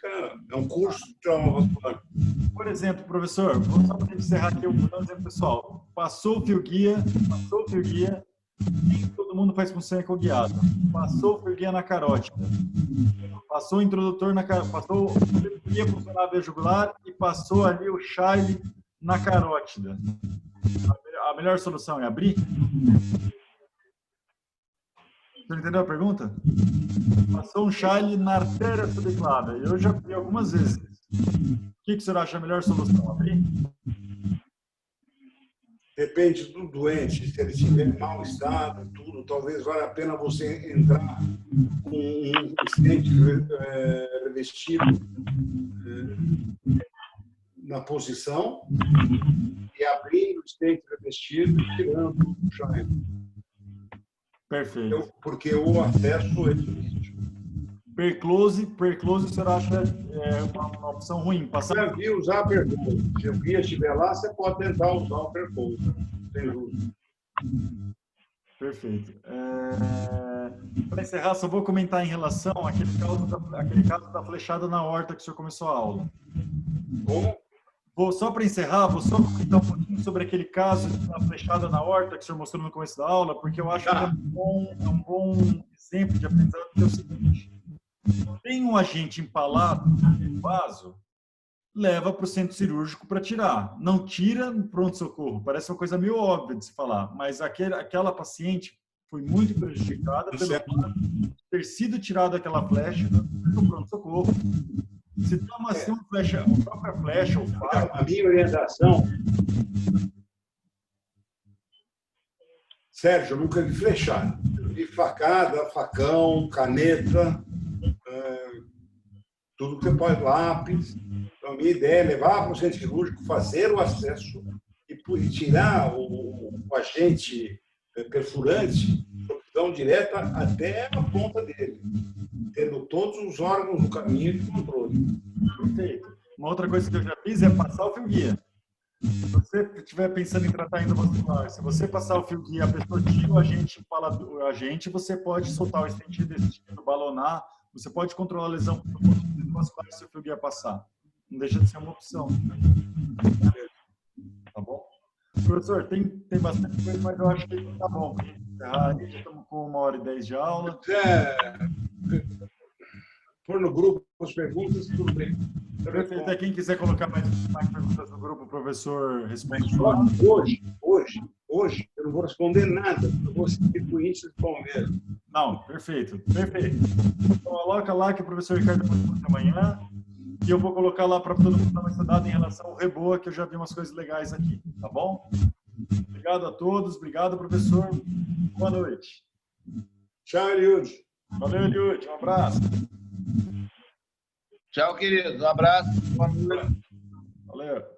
é um curso de trauma vascular. Por exemplo, professor, vamos só para encerrar aqui, eu vou dar um exemplo pessoal. Passou o fio guia, nem todo mundo faz função ecoguiada. Passou o fio guia na carótida. Passou o introdutor passou o fio guia funcional jugular e passou ali o chile na carótida. A melhor solução é abrir? Você entendeu a pergunta? Passou um chile na artéria subclávia. Eu já vi algumas vezes. O que você acha a melhor solução? Abrir? Depende do doente, se ele estiver em mau estado, tudo, talvez valha a pena você entrar com um estente revestido na posição e abrir o estente revestido e tirando o chile. Perfeito. Porque o acesso é difícil. Perclose, o senhor acha uma opção ruim? Eu já vi usar a perclose. Se o guia estiver lá, você pode tentar usar o perclose. Sem dúvida. Perfeito. Para encerrar, só vou comentar em relação àquele caso da flechada na horta que o senhor começou a aula. Como? Só para encerrar, vou só comentar um pouquinho sobre aquele caso da flechada na horta que o senhor mostrou no começo da aula, porque eu acho que é um bom exemplo de aprendizado, que é o seguinte: tem um agente empalado no vaso, leva para o centro cirúrgico para tirar. Não tira no pronto-socorro. Parece uma coisa meio óbvia de se falar, mas aquela paciente foi muito prejudicada pelo ter sido tirada aquela flecha no pronto-socorro. Se toma assim uma própria flecha ou faca... A minha orientação... Sérgio, eu nunca vi flechada. Eu vi facada, facão, caneta, tudo que você pode, lápis. Então, a minha ideia é levar para o centro cirúrgico, fazer o acesso e tirar o agente perfurante, profissão direta até a ponta dele, tendo todos os órgãos no caminho de controle. Perfeito. Uma outra coisa que eu já fiz é passar o fio guia. Se você estiver pensando em tratar endovascular, se você passar o fio guia, a pessoa tira o agente, fala o agente, você pode soltar o estente revestido, balonar, você pode controlar a lesão endovascular se o fio guia passar. Não deixa de ser uma opção. Tá bom? Professor, tem bastante coisa, mas eu acho que tá bom. Já estamos com 1h10 de aula. Por no grupo as perguntas, tudo bem. Perfeito. Quem quiser colocar mais perguntas no grupo, o professor responde. Hoje eu não vou responder nada, eu vou seguir o índice de Palmeiras. Não, perfeito. Então, coloca lá que o professor Ricardo vai responder amanhã. E eu vou colocar lá para todo mundo dar uma estudada em relação ao Reboa, que eu já vi umas coisas legais aqui. Tá bom? Obrigado a todos. Obrigado, professor. Boa noite. Tchau, Eliud. Valeu, Eliud. Um abraço. Tchau, querido. Um abraço. Boa noite. Valeu.